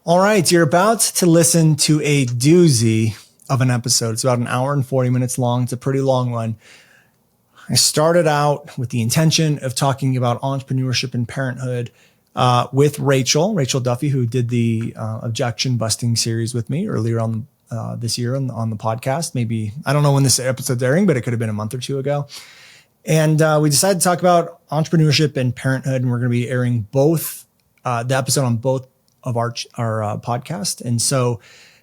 All right, you're about to listen to a doozy of an episode. It's about an hour and 40 minutes long. It's a pretty long one. I started out with the intention of talking about entrepreneurship and parenthood with Rachel Duffy, who did the objection-busting series with me earlier on this year on the podcast. Maybe, I don't know when this episode's airing, but it could have been a month or two ago. And we decided to talk about entrepreneurship and parenthood, and we're going to be airing both the episode on both of our podcast. And so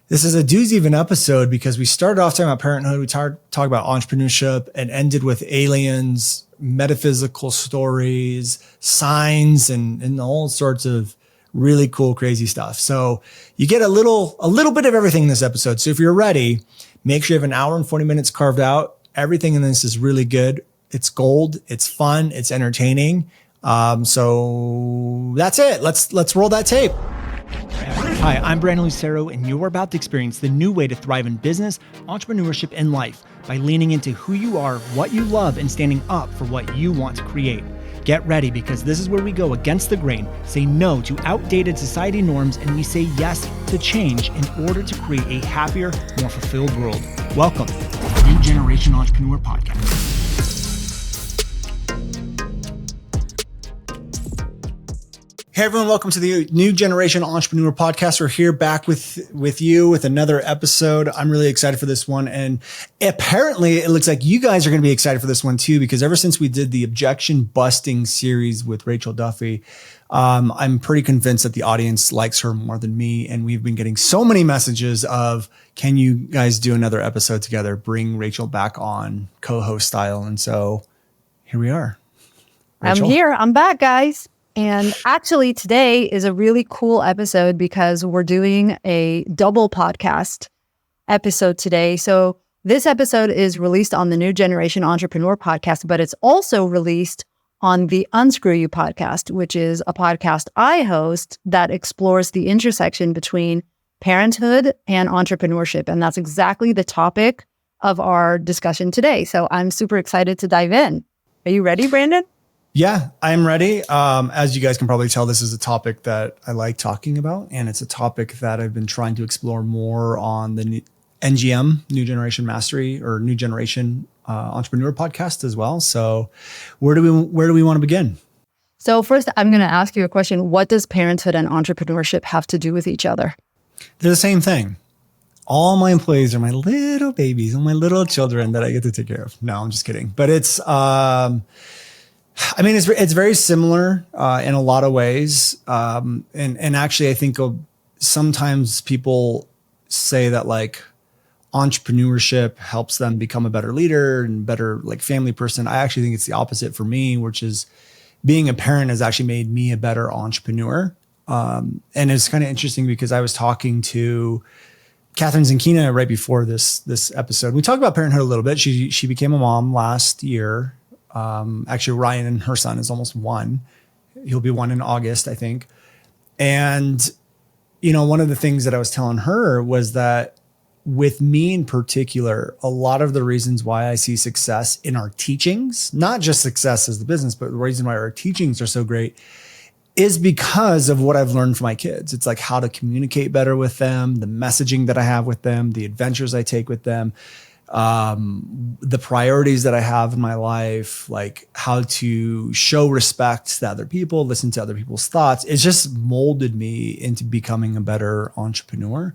this is a doozy of an episode because we started off talking about parenthood. We talked about entrepreneurship and ended with aliens, metaphysical stories, signs, and all sorts of really cool, crazy stuff. So you get a little bit of everything in this episode. So if you're ready, make sure you have an hour and 40 minutes carved out. Everything in this is really good. It's gold. It's fun. It's entertaining. So that's it. Let's roll that tape. Hi, I'm Brandon Lucero, and you're about to experience the new way to thrive in business, entrepreneurship, and life by leaning into who you are, what you love, and standing up for what you want to create. Get ready, because this is where we go against the grain, say no to outdated society norms, and we say yes to change in order to create a happier, more fulfilled world. Welcome to the New Generation Entrepreneur Podcast. Hey everyone, welcome to the New Generation Entrepreneur Podcast. We're here back with you with another episode. I'm really excited for this one. And apparently it looks like you guys are going to be excited for this one too, because ever since we did the objection-busting series with Rachel Duffy, I'm pretty convinced that the audience likes her more than me. And we've been getting so many messages of, can you guys do another episode together? Bring Rachel back on co-host style. And so here we are. Rachel? I'm here. I'm back, guys. And actually today is a really cool episode because we're doing a double podcast episode today. So this episode is released on the New Generation Entrepreneur Podcast, but it's also released on the Unscrew You podcast, which is a podcast I host that explores the intersection between parenthood and entrepreneurship. And that's exactly the topic of our discussion today. So I'm super excited to dive in. Are you ready, Brandon? Yeah, I'm ready. As you guys can probably tell, this is a topic that I like talking about, and it's a topic that I've been trying to explore more on the NGM, New Generation Mastery, or New Generation Entrepreneur Podcast as well. So where do we want to begin? So first, I'm going to ask you a question. What does parenthood and entrepreneurship have to do with each other? They're the same thing. All my employees are my little babies and my little children that I get to take care of. No, I'm just kidding. But it's... it's very similar in a lot of ways. And actually, I think sometimes people say that like entrepreneurship helps them become a better leader and better like family person. I actually think it's the opposite for me, which is being a parent has actually made me a better entrepreneur. And it's kind of interesting because I was talking to Catherine Zankina right before this episode. We talked about parenthood a little bit. She became a mom last year. Actually, Ryan and her son is almost 1. He'll be 1 in August, I think. And, one of the things that I was telling her was that with me in particular, a lot of the reasons why I see success in our teachings, not just success as the business, but the reason why our teachings are so great is because of what I've learned from my kids. It's like how to communicate better with them, the messaging that I have with them, the adventures I take with them. The priorities that I have in my life, like how to show respect to other people, listen to other people's thoughts. It's just molded me into becoming a better entrepreneur.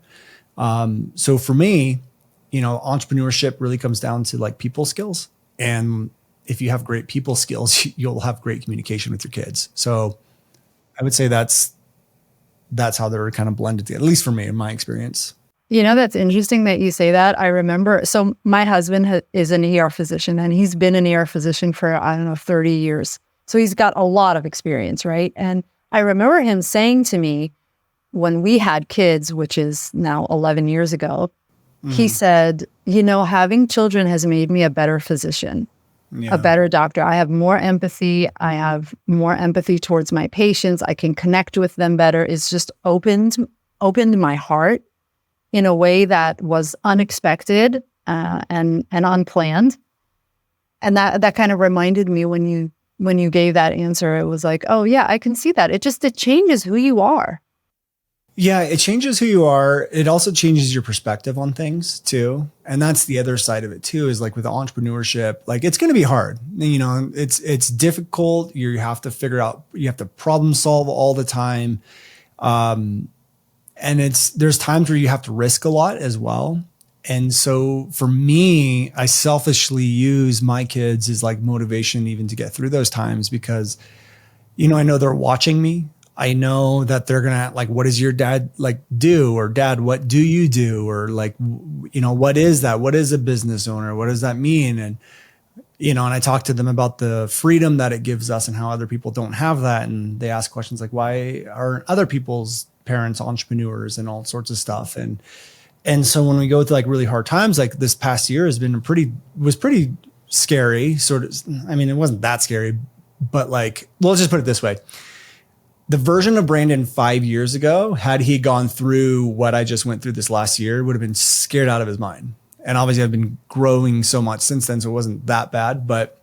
So for me, entrepreneurship really comes down to like people skills. And if you have great people skills, you'll have great communication with your kids. So I would say that's how they're kind of blended together, at least for me, in my experience. That's interesting that you say that. I remember, so my husband is an ER physician, and he's been an ER physician for, 30 years. So he's got a lot of experience, right? And I remember him saying to me when we had kids, which is now 11 years ago, he said, having children has made me a better physician, a better doctor. I have more empathy. I have more empathy towards my patients. I can connect with them better. It's just opened my heart in a way that was unexpected and unplanned. And that kind of reminded me when you gave that answer, it was like, oh yeah, I can see that. It changes who you are. Yeah, it changes who you are. It also changes your perspective on things too. And that's the other side of it too, is like with entrepreneurship, like it's going to be hard. It's difficult. You have to figure out, you have to problem solve all the time. And there's times where you have to risk a lot as well. And so for me, I selfishly use my kids as like motivation even to get through those times because, I know they're watching me. I know that they're going to like, what does your dad like do? Or dad, what do you do? Or like, what is that? What is a business owner? What does that mean? And, and I talk to them about the freedom that it gives us and how other people don't have that. And they ask questions like, why aren't other people's parents entrepreneurs and all sorts of stuff? And so when we go through like really hard times, like this past year was pretty scary, sort of. I mean, it wasn't that scary, but like, well, let's just put it this way. The version of Brandon 5 years ago, had he gone through what I just went through this last year, would have been scared out of his mind. And obviously I've been growing so much since then, so it wasn't that bad, but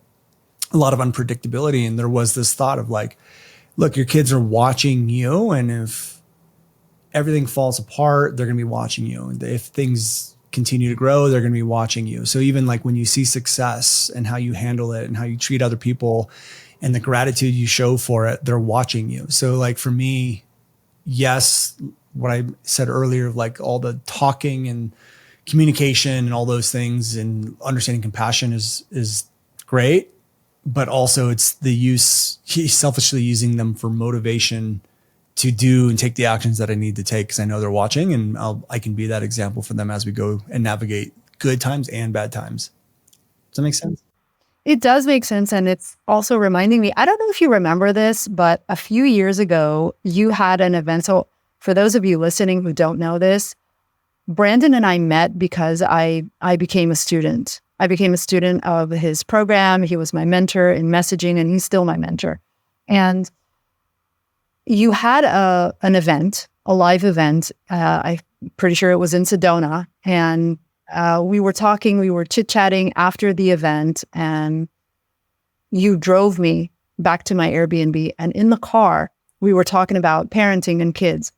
a lot of unpredictability. And there was this thought of like, look, your kids are watching you. And if everything falls apart, they're going to be watching you. And if things continue to grow, they're going to be watching you. So even like when you see success and how you handle it and how you treat other people and the gratitude you show for it, they're watching you. So like for me, yes, what I said earlier of like all the talking and communication and all those things and understanding compassion is great, but also it's selfishly using them for motivation to do and take the actions that I need to take because I know they're watching, and I can be that example for them as we go and navigate good times and bad times. Does that make sense? It does make sense. And it's also reminding me, I don't know if you remember this, but a few years ago, you had an event. So for those of you listening who don't know this, Brandon and I met because I became a student. I became a student of his program. He was my mentor in messaging, and he's still my mentor. And you had an event, a live event. I'm pretty sure it was in Sedona. And we were chit-chatting after the event, and you drove me back to my Airbnb. And in the car, we were talking about parenting and kids.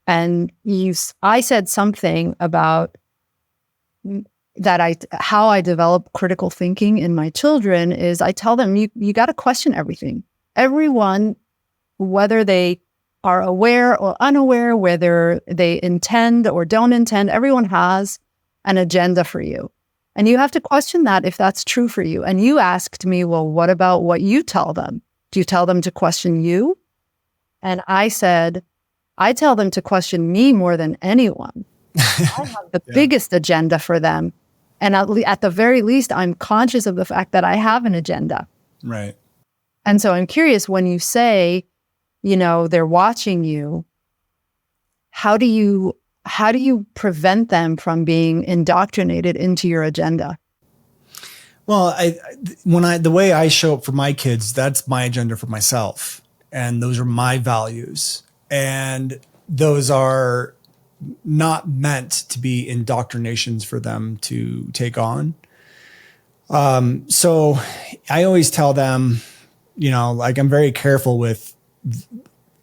And I said something about how I develop critical thinking in my children is I tell them, you got to question everything. Everyone, whether they are aware or unaware, whether they intend or don't intend, everyone has an agenda for you. And you have to question that if that's true for you. And you asked me, well, what about what you tell them? Do you tell them to question you? And I said, I tell them to question me more than anyone. I have the biggest agenda for them. And at the very least, I'm conscious of the fact that I have an agenda. Right. And so I'm curious, when you say, they're watching you, how do you prevent them from being indoctrinated into your agenda? Well, the way I show up for my kids, that's my agenda for myself. And those are my values. And those are not meant to be indoctrinations for them to take on. So I always tell them, like I'm very careful with,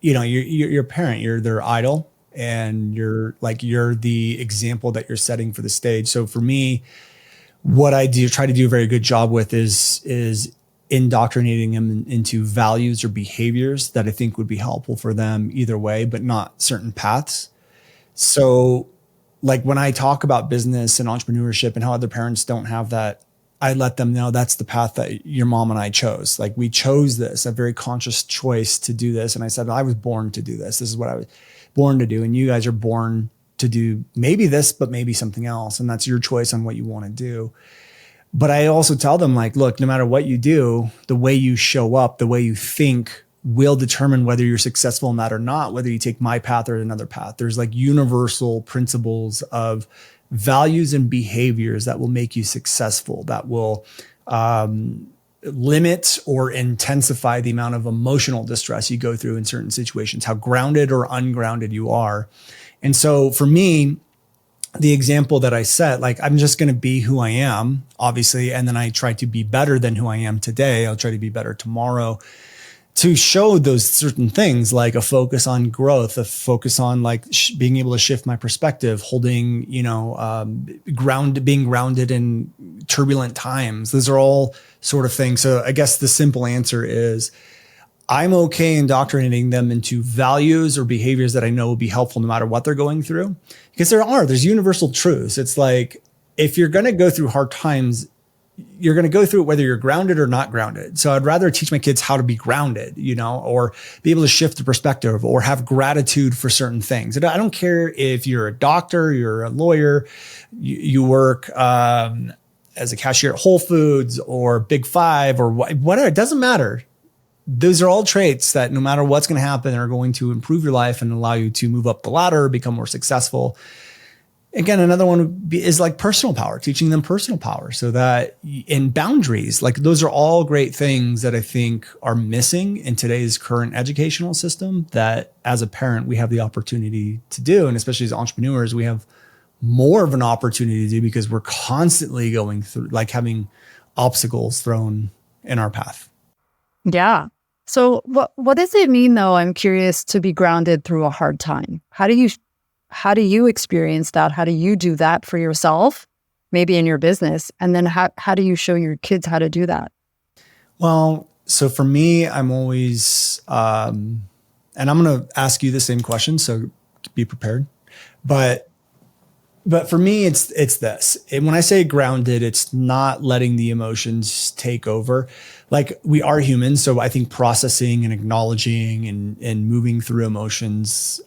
you're a parent, you're their idol, and you're the example that you're setting for the stage. So for me, what I try to do a very good job with is indoctrinating them into values or behaviors that I think would be helpful for them either way, but not certain paths. So like when I talk about business and entrepreneurship and how other parents don't have that, I let them know that's the path that your mom and I chose. Like we chose this, a very conscious choice to do this. And I said, I was born to do this. This is what I was born to do. And you guys are born to do maybe this, but maybe something else. And that's your choice on what you want to do. But I also tell them like, look, no matter what you do, the way you show up, the way you think will determine whether you're successful in that or not, whether you take my path or another path. There's like universal principles of values and behaviors that will make you successful, that will limit or intensify the amount of emotional distress you go through in certain situations, how grounded or ungrounded you are. And so for me, the example that I set, like I'm just going to be who I am, obviously, and then I try to be better than who I am today. I'll try to be better tomorrow to show those certain things, like a focus on growth, a focus on like being able to shift my perspective, holding, being grounded in turbulent times. Those are all sort of things. So I guess the simple answer is I'm okay indoctrinating them into values or behaviors that I know will be helpful no matter what they're going through, because there's universal truths. It's like, if you're going to go through hard times, you're going to go through it whether you're grounded or not grounded. So I'd rather teach my kids how to be grounded, or be able to shift the perspective or have gratitude for certain things. And I don't care if you're a doctor, you're a lawyer, you work as a cashier at Whole Foods or Big Five or whatever. It doesn't matter. Those are all traits that no matter what's going to happen are going to improve your life and allow you to move up the ladder, become more successful. Again, another one is like personal power, teaching them personal power so that in boundaries, like those are all great things that I think are missing in today's current educational system that as a parent, we have the opportunity to do. And especially as entrepreneurs, we have more of an opportunity to do because we're constantly going through, like having obstacles thrown in our path. Yeah. So what does it mean though? I'm curious, to be grounded through a hard time. How do you experience that? How do you do that for yourself, maybe in your business? And then how do you show your kids how to do that? Well, so for me, I'm always, and I'm going to ask you the same question, so be prepared. But for me, it's this. And when I say grounded, it's not letting the emotions take over. Like, we are humans. So I think processing and acknowledging and moving through emotions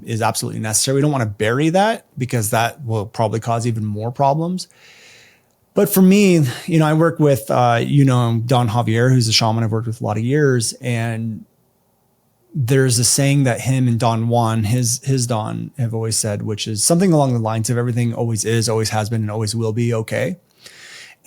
is absolutely necessary. We don't want to bury that because that will probably cause even more problems. But for me, I work with, Don Javier, who's a shaman I've worked with a lot of years. And there's a saying that him and Don Juan, his Don, have always said, which is something along the lines of everything always is, always has been, and always will be okay.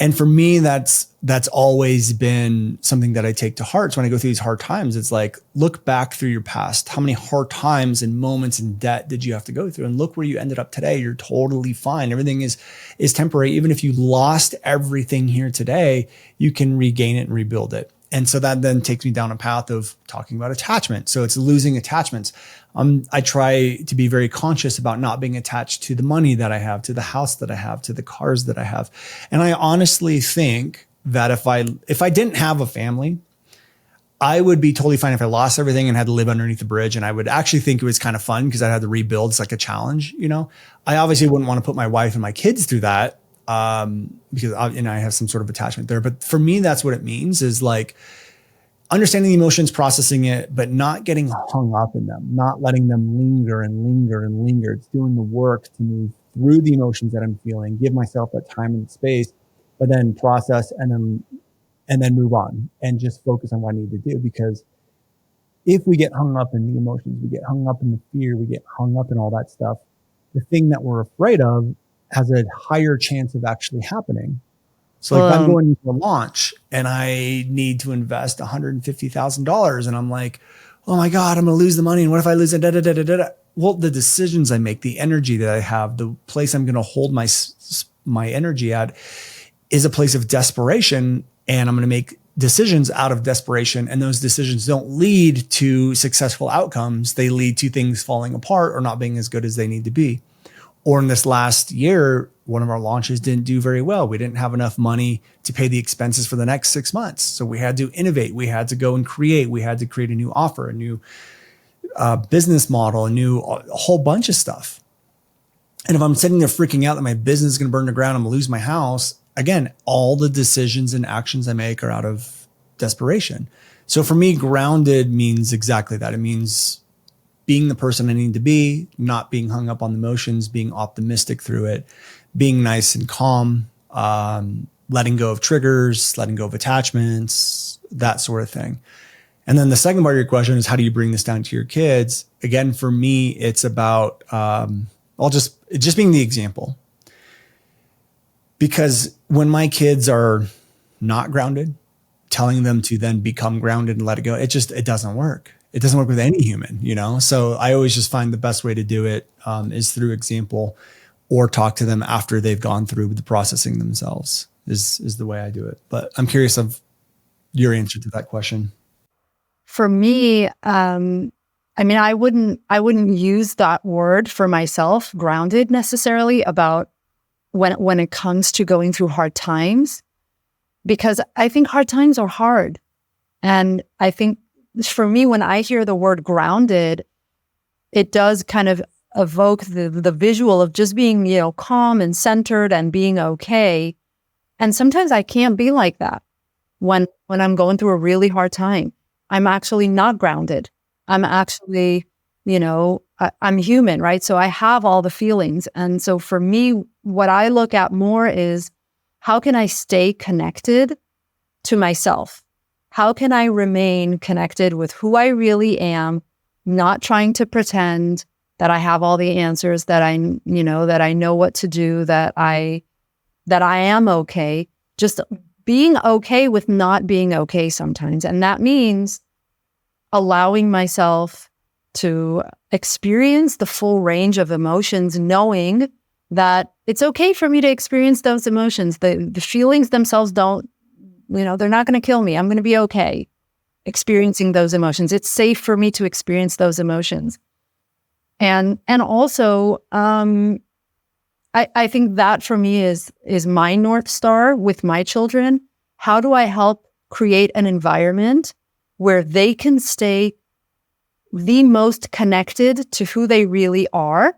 And for me, that's always been something that I take to heart. So when I go through these hard times, it's like, look back through your past. How many hard times and moments and debt did you have to go through? And look where you ended up today. You're totally fine. Everything is temporary. Even if you lost everything here today, you can regain it and rebuild it. And so that then takes me down a path of talking about attachment. So it's losing attachments. I try to be very conscious about not being attached to the money that I have, to the house that I have, to the cars that I have. And I honestly think that if I didn't have a family, I would be totally fine if I lost everything and had to live underneath the bridge. And I would actually think it was kind of fun because I had to rebuild. It's like a challenge, I obviously wouldn't want to put my wife and my kids through that. Because I have some sort of attachment there. But for me, that's what it means, is like understanding the emotions, processing it, but not getting hung up in them, not letting them linger and linger and linger. It's doing the work to move through the emotions that I'm feeling, give myself that time and space, but then process and then move on and just focus on what I need to do. Because if we get hung up in the emotions, we get hung up in the fear, we get hung up in all that stuff, the thing that we're afraid of has a higher chance of actually happening. So like, if I'm going into a launch and I need to invest $150,000 and I'm like, oh my God, I'm going to lose the money. And what if I lose it? Well, the decisions I make, the energy that I have, the place I'm going to hold my energy at is a place of desperation. And I'm going to make decisions out of desperation. And those decisions don't lead to successful outcomes. They lead to things falling apart or not being as good as they need to be. Or in this last year, one of our launches didn't do very well. We didn't have enough money to pay the expenses for the next 6 months. So we had to innovate. We had to go and create. We had to create a new offer, a new business model, a whole bunch of stuff. And if I'm sitting there freaking out that my business is going to burn to the ground, I'm going to lose my house, again, all the decisions and actions I make are out of desperation. So for me, grounded means exactly that. It means being the person I need to be, not being hung up on the emotions, being optimistic through it, being nice and calm, letting go of triggers, letting go of attachments, that sort of thing. And then the second part of your question is, how do you bring this down to your kids? Again, for me, it's about, just being the example. Because when my kids are not grounded, telling them to then become grounded and let it go, it doesn't work. It doesn't work with any human, So I always just find the best way to do it is through example, or talk to them after they've gone through the processing themselves is the way I do it. But I'm curious of your answer to that question. for me, I wouldn't use that word for myself, grounded necessarily, about when it comes to going through hard times, because I think hard times are hard. And I think for me, when I hear the word grounded, it does kind of evoke the visual of just being, calm and centered and being okay. And sometimes I can't be like that when I'm going through a really hard time. I'm actually not grounded. I'm actually, I'm human, right? So I have all the feelings. And so for me, what I look at more is, how can I stay connected to myself? How can I remain connected with who I really am, not trying to pretend that I have all the answers, that I know what to do, that I am okay, just being okay with not being okay sometimes. And that means allowing myself to experience the full range of emotions, knowing that it's okay for me to experience those emotions. The feelings themselves don't, they're not going to kill me. I'm going to be okay experiencing those emotions. It's safe for me to experience those emotions. And also, I think that for me is my North Star with my children. How do I help create an environment where they can stay the most connected to who they really are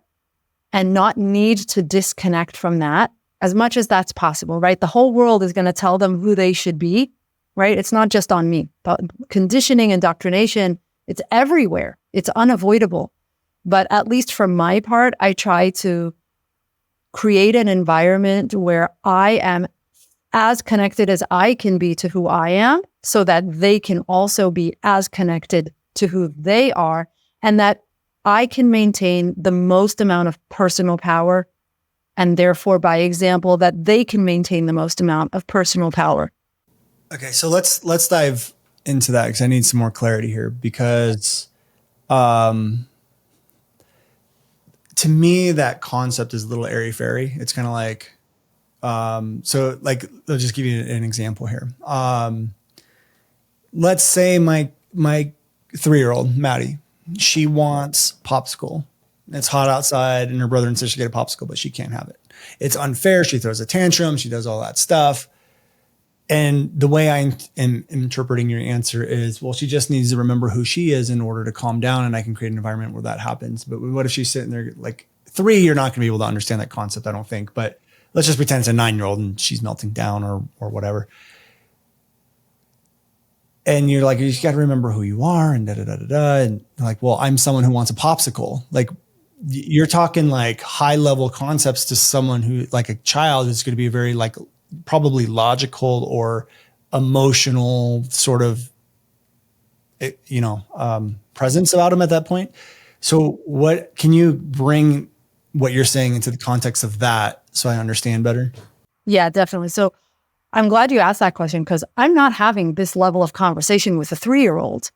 and not need to disconnect from that as much as that's possible, right? The whole world is going to tell them who they should be, right? It's not just on me, but conditioning, indoctrination, it's everywhere. It's unavoidable. But at least for my part, I try to create an environment where I am as connected as I can be to who I am, so that they can also be as connected to who they are, and that I can maintain the most amount of personal power, and therefore, by example, that they can maintain the most amount of personal power. Okay, so let's dive into that, because I need some more clarity here, because to me, that concept is a little airy-fairy. It's kind of like, so like, I'll just give you an example here. Let's say my 3-year-old, Maddie, she wants popsicle. It's hot outside and her brother insists she get a popsicle, but she can't have it. It's unfair. She throws a tantrum. She does all that stuff. And the way I am interpreting your answer is, well, she just needs to remember who she is in order to calm down, and I can create an environment where that happens. But what if she's sitting there like 3, you're not going to be able to understand that concept, I don't think. But let's just pretend it's a 9-year-old and she's melting down or whatever. And you're like, you just got to remember who you are and da-da-da-da-da. And you're like, well, I'm someone who wants a popsicle. Like, you're talking like high level concepts to someone who, like a child, is going to be very like probably logical or emotional sort of, presence about them at that point. So what can you bring what you're saying into the context of that so I understand better? Yeah, definitely. So I'm glad you asked that question, because I'm not having this level of conversation with a 3-year-old.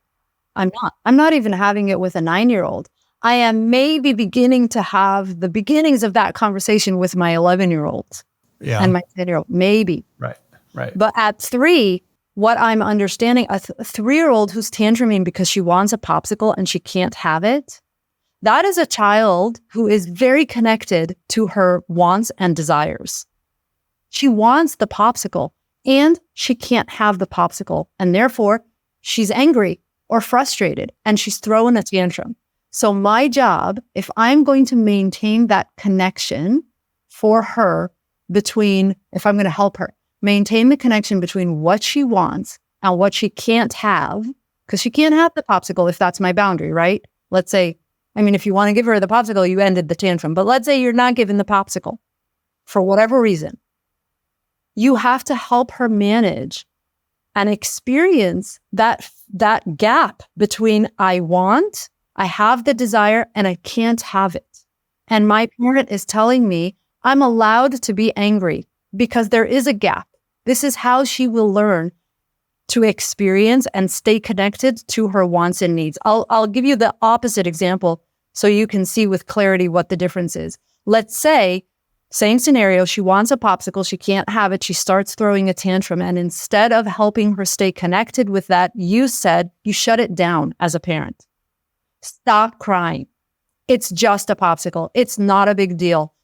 I'm not even having it with a 9-year-old. I am maybe beginning to have the beginnings of that conversation with my 11-year-old and my 10-year-old, maybe. Right. But at 3, what I'm understanding, a 3-year-old who's tantruming because she wants a popsicle and she can't have it, that is a child who is very connected to her wants and desires. She wants the popsicle and she can't have the popsicle. And therefore, she's angry or frustrated and she's throwing a tantrum. So my job, if I'm going to maintain that connection for her if I'm going to help her, maintain the connection between what she wants and what she can't have, because she can't have the popsicle if that's my boundary, right? Let's say, if you want to give her the popsicle, you ended the tantrum. But let's say you're not giving the popsicle for whatever reason. You have to help her manage and experience that gap between I have the desire, and I can't have it. And my parent is telling me I'm allowed to be angry because there is a gap. This is how she will learn to experience and stay connected to her wants and needs. I'll give you the opposite example so you can see with clarity what the difference is. Let's say Same scenario. She wants a popsicle. She can't have it. She starts throwing a tantrum. And instead of helping her stay connected with that, you said you shut it down as a parent. Stop crying. It's just a popsicle. It's not a big deal.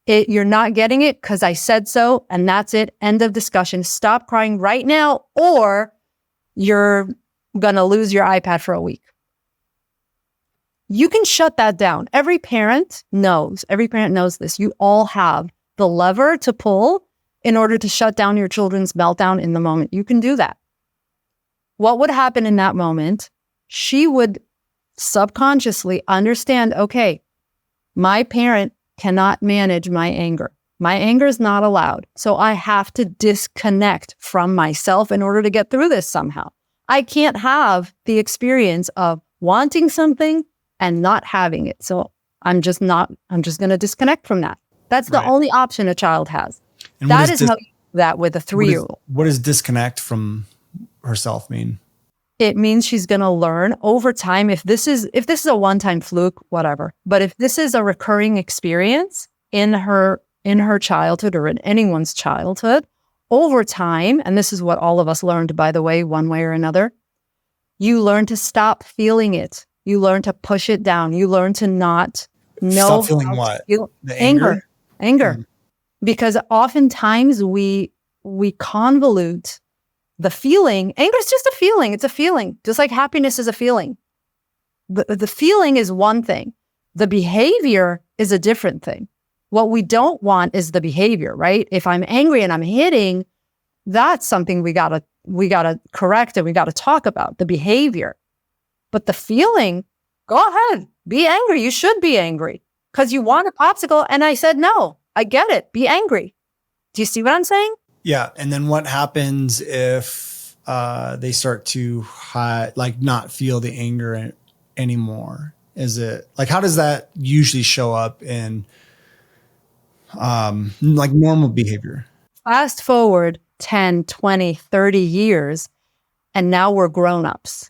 You're not getting it because I said so, and that's it. End of discussion. Stop crying right now, or you're going to lose your iPad for a week. You can shut that down. Every parent knows this. You all have the lever to pull in order to shut down your children's meltdown in the moment. You can do that. What would happen in that moment? She would subconsciously understand, okay, my parent cannot manage my anger. My anger is not allowed. So I have to disconnect from myself in order to get through this somehow. I can't have the experience of wanting something and not having it. So I'm just going to disconnect from that. That's the only option a child has. And that is how you do that with a 3-year-old. What does disconnect from herself mean? It means she's going to learn over time. If this is a one-time fluke, whatever. But if this is a recurring experience in her childhood or in anyone's childhood, over time, and this is what all of us learned, by the way, one way or another, you learn to stop feeling it. You learn to push it down. You learn to not know. Stop feeling what? Feel the anger? Anger. Because oftentimes we convolute the feeling. Anger is just a feeling. It's a feeling, just like happiness is a feeling. The feeling is one thing. The behavior is a different thing. What we don't want is the behavior, right? If I'm angry and I'm hitting, that's something we gotta correct and we gotta talk about, the behavior. But the feeling, go ahead, be angry. You should be angry because you want a popsicle. And I said, no, I get it. Be angry. Do you see what I'm saying? Yeah. And then what happens if they start to not feel the anger anymore? Is it like, how does that usually show up in like normal behavior? Fast forward 10, 20, 30 years, and now we're grown-ups.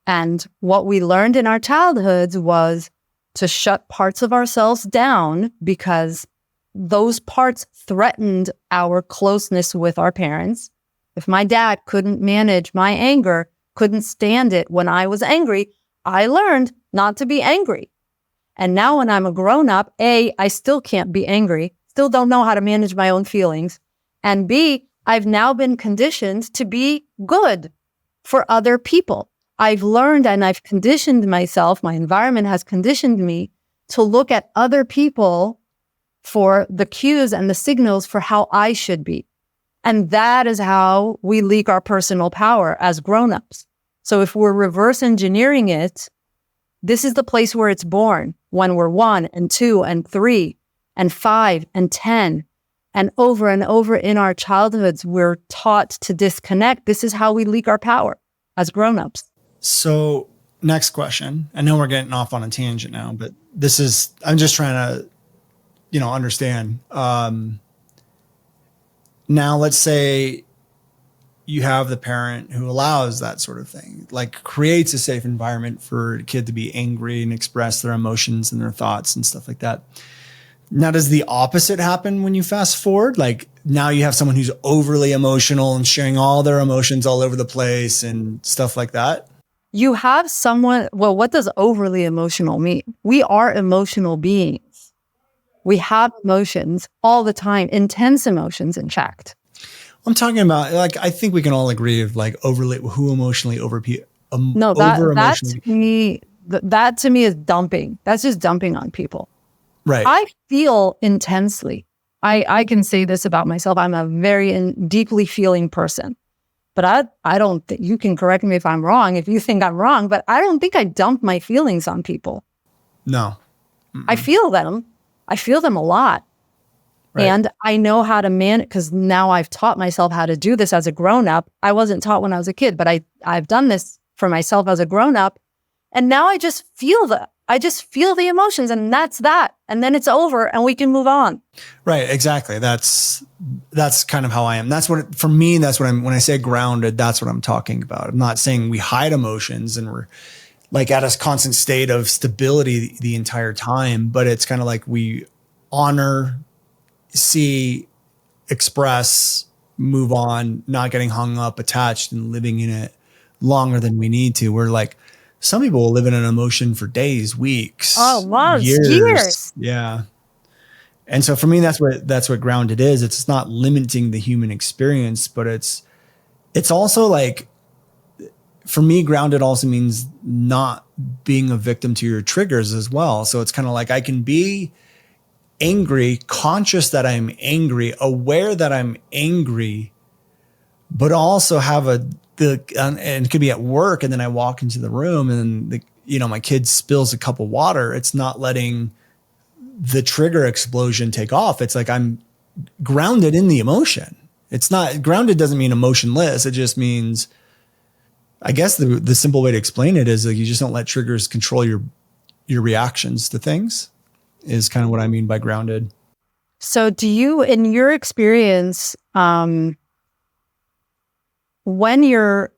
And what we learned in our childhoods was to shut parts of ourselves down because those parts threatened our closeness with our parents. If my dad couldn't manage my anger, couldn't stand it when I was angry, I learned not to be angry. And now when I'm a grown-up, A, I still can't be angry, still don't know how to manage my own feelings. And B, I've now been conditioned to be good for other people. I've learned and I've conditioned myself, my environment has conditioned me to look at other people for the cues and the signals for how I should be. And that is how we leak our personal power as grown-ups. So if we're reverse engineering it, this is the place where it's born when we're 1 and 2 and 3 and 5 and 10. And over in our childhoods, we're taught to disconnect. This is how we leak our power as grown-ups. So next question. I know we're getting off on a tangent now, but I'm just trying to, understand. Now let's say you have the parent who allows that sort of thing, like creates a safe environment for a kid to be angry and express their emotions and their thoughts and stuff like that. Now, does the opposite happen when you fast forward? Like now you have someone who's overly emotional and sharing all their emotions all over the place and stuff like that? You have someone, well, what does overly emotional mean? We are emotional beings. We have emotions all the time, intense emotions, in fact. I'm talking about, like, I think we can all agree of like overly, who emotionally No, that to me is dumping. That's just dumping on people. Right. I feel intensely. I can say this about myself. I'm a very deeply feeling person. But I don't think, you can correct me if I'm wrong, if you think I'm wrong, but I don't think I dump my feelings on people. No. Mm-mm. I feel them. I feel them a lot. Right. And I know how to manage, because now I've taught myself how to do this as a grown-up. I wasn't taught when I was a kid, but I've done this for myself as a grown-up. And now I just feel the emotions, and that's that. And then it's over and we can move on. Right. Exactly. That's kind of how I am. For me, when I say grounded, that's what I'm talking about. I'm not saying we hide emotions and we're like at a constant state of stability the entire time, but it's kind of like we honor see, express, move on, not getting hung up, attached, and living in it longer than we need to. We're like, some people will live in an emotion for days, weeks, months, years. years. Yeah. And so for me, that's what grounded is. It's not limiting the human experience, but it's also like, for me, grounded also means not being a victim to your triggers as well. So it's kind of like, I can be angry, conscious that I'm angry, aware that I'm angry, but also have and it could be at work, and then I walk into the room and my kid spills a cup of water. It's not letting the trigger explosion take off. It's like I'm grounded in the emotion. It's not grounded doesn't mean emotionless. It just means, I guess the simple way to explain it is like you just don't let triggers control your reactions to things, is kind of what I mean by grounded. So do you, in your experience, when you're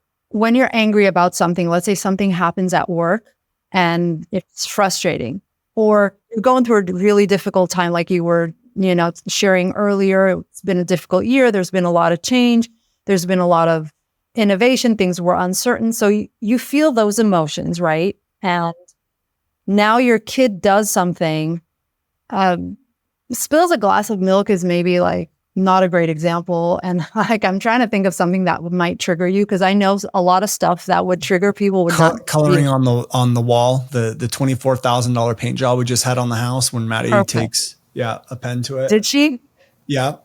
angry about something, let's say something happens at work and it's frustrating, or you're going through a really difficult time, like you were, sharing earlier, it's been a difficult year. There's been a lot of change. There's been a lot of innovation. Things were uncertain. So you feel those emotions, right? And now your kid does something, spills a glass of milk is maybe like not a great example. And like, I'm trying to think of something that might trigger you, because I know a lot of stuff that would trigger people. Coloring on the wall, the $24,000 paint job we just had on the house when Maddie takes a pen to it. Did she? Yeah.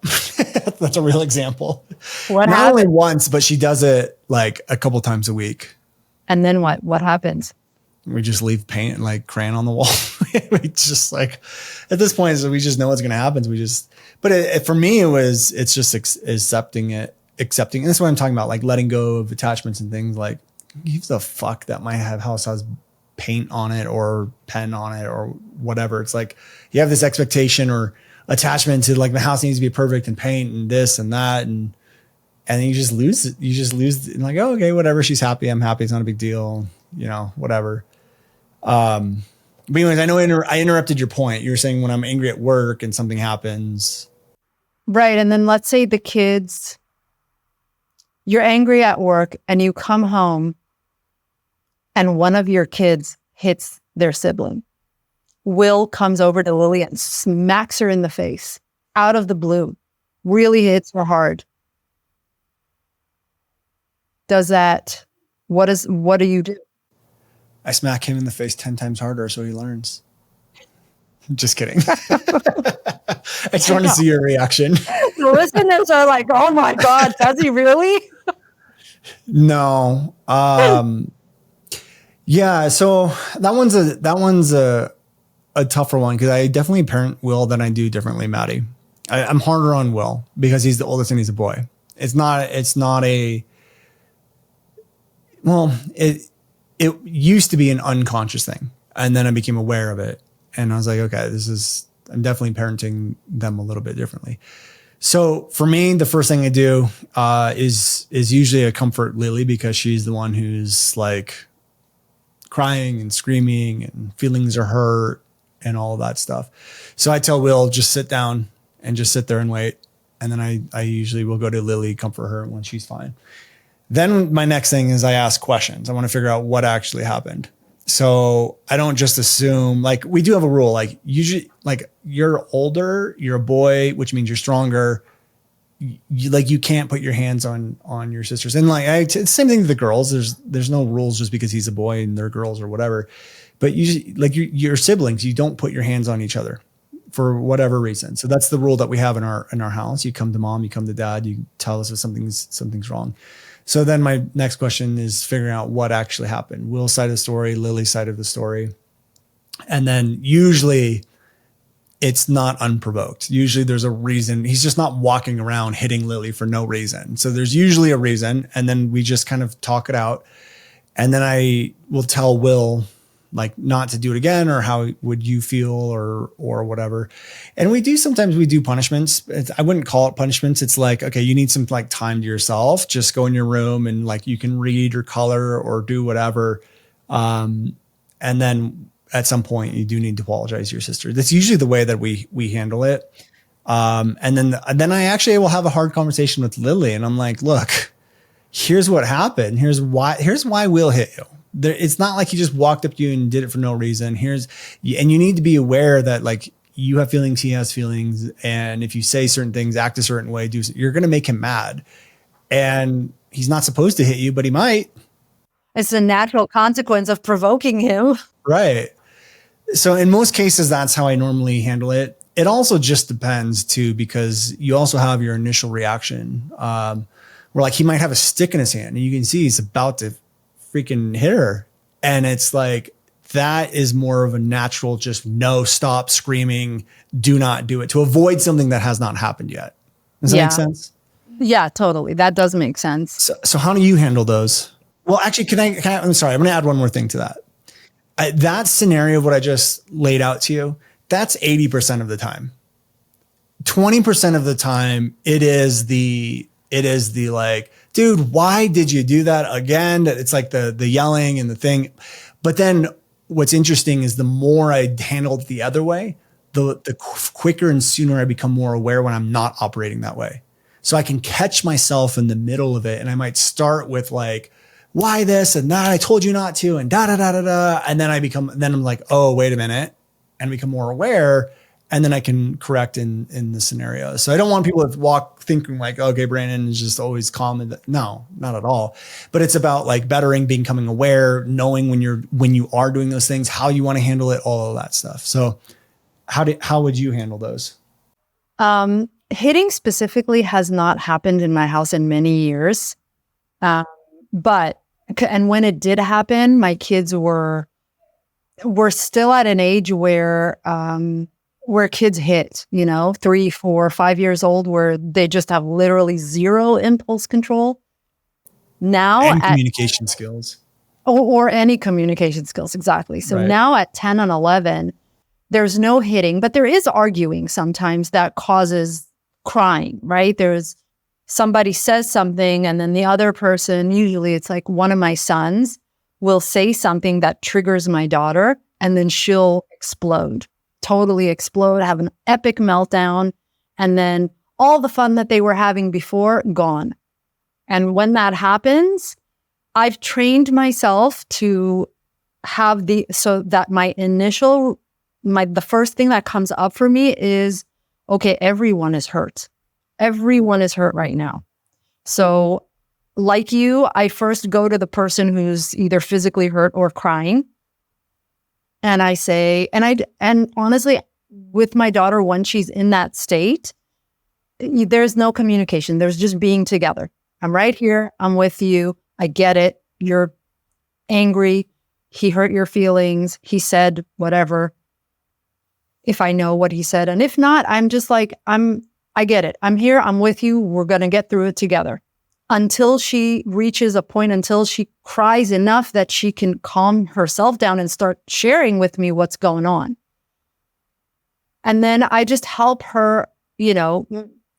That's a real example. What Not happened? only once, but she does it like a couple times a week. And then what happens? We just leave paint and like crayon on the wall. We just like, at this point, we just know what's going to happen. For me, it's just accepting. And that's what I'm talking about. Like letting go of attachments and things. Like, give the fuck that my house has paint on it or pen on it or whatever. It's like, you have this expectation or attachment to like the house needs to be perfect and paint and this and that. And then you just lose it. You just lose it. And like, oh, okay, whatever. She's happy. I'm happy. It's not a big deal. Whatever. But anyways, I know I interrupted your point. You were saying when I'm angry at work and something happens. Right. And then let's say you're angry at work and you come home and one of your kids hits their sibling. Will comes over to Lily and smacks her in the face out of the blue, really hits her hard. What do you do? I smack him in the face 10 times harder so he learns. Just kidding. I just want to see your reaction. The listeners are like, oh my God, does he really? No. Yeah. So that one's a tougher one, because I definitely parent Will than I do differently Maddie. I'm harder on Will because he's the oldest and he's a boy. It used to be an unconscious thing, and then I became aware of it. And I was like, okay, I'm definitely parenting them a little bit differently. So for me, the first thing I do is usually a comfort Lily, because she's the one who's like crying and screaming and feelings are hurt and all of that stuff. So I tell Will, just sit down and just sit there and wait. And then I usually will go to Lily, comfort her when she's fine. Then my next thing is I ask questions. I want to figure out what actually happened. So I don't just assume, like, we do have a rule, like usually, like, you're older, you're a boy, which means you're stronger. You can't put your hands on your sisters. And like, it's the same thing with the girls. There's no rules just because he's a boy and they're girls or whatever. But usually, like your siblings, you don't put your hands on each other for whatever reason. So that's the rule that we have in our house. You come to mom, you come to dad, you tell us if something's wrong. So then my next question is figuring out what actually happened. Will's side of the story, Lily's side of the story. And then usually it's not unprovoked. Usually there's a reason. He's just not walking around hitting Lily for no reason. So there's usually a reason. And then we just kind of talk it out. And then I will tell Will, like, not to do it again, or how would you feel, or whatever. And sometimes we do punishments. I wouldn't call it punishments. It's like, okay, you need some like time to yourself. Just go in your room and like you can read or color or do whatever. And then at some point you do need to apologize to your sister. That's usually the way that we handle it. And then I actually will have a hard conversation with Lily, and I'm like, look, here's what happened. Here's why Will hit you. It's not like he just walked up to you and did it for no reason. And you need to be aware that like you have feelings, he has feelings. And if you say certain things, act a certain way, you're going to make him mad. And he's not supposed to hit you, but he might. It's a natural consequence of provoking him. Right. So in most cases, that's how I normally handle it. It also just depends too, because you also have your initial reaction, where like he might have a stick in his hand and you can see he's about to freaking hit her. And it's like, that is more of a natural, just no, stop screaming, do not do it, to avoid something that has not happened yet. Does that make sense? Yeah, totally. That does make sense. So how do you handle those? Well, actually, I'm sorry, I'm going to add one more thing to that. That scenario of what I just laid out to you, that's 80% of the time. 20% of the time, it is the like, dude, why did you do that again? It's like the yelling and the thing. But then what's interesting is the more I handle it the other way, the quicker and sooner I become more aware when I'm not operating that way. So I can catch myself in the middle of it. And I might start with like, why this and that? I told you not to, and da da da da da. And then I'm like, oh, wait a minute, and become more aware. And then I can correct in the scenario. So I don't want people to walk thinking like, okay, Brandon is just always calm. No, not at all. But it's about like bettering, becoming aware, knowing when you are doing those things, how you want to handle it, all of that stuff. So how would you handle those? Hitting specifically has not happened in my house in many years. And when it did happen, my kids were still at an age where kids hit, 3, 4, 5 years old, where they just have literally zero impulse control. Now, and communication skills. Or any communication skills, exactly. So now at 10 and 11, there's no hitting, but there is arguing sometimes that causes crying, right? There's somebody says something, and then the other person, usually it's like one of my sons, will say something that triggers my daughter, and then she'll totally explode, have an epic meltdown, and then all the fun that they were having before, gone. And when that happens, I've trained myself to have so that the first thing that comes up for me is, okay, everyone is hurt. Everyone is hurt right now. So like you, I first go to the person who's either physically hurt or crying. And I say, and honestly, with my daughter, when she's in that state, there's no communication. There's just being together. I'm right here. I'm with you. I get it. You're angry. He hurt your feelings. He said whatever. If I know what he said. And if not, I'm just like, I get it. I'm here. I'm with you. We're going to get through it together. Until she reaches a point, until she cries enough that she can calm herself down and start sharing with me what's going on. And then I just help her,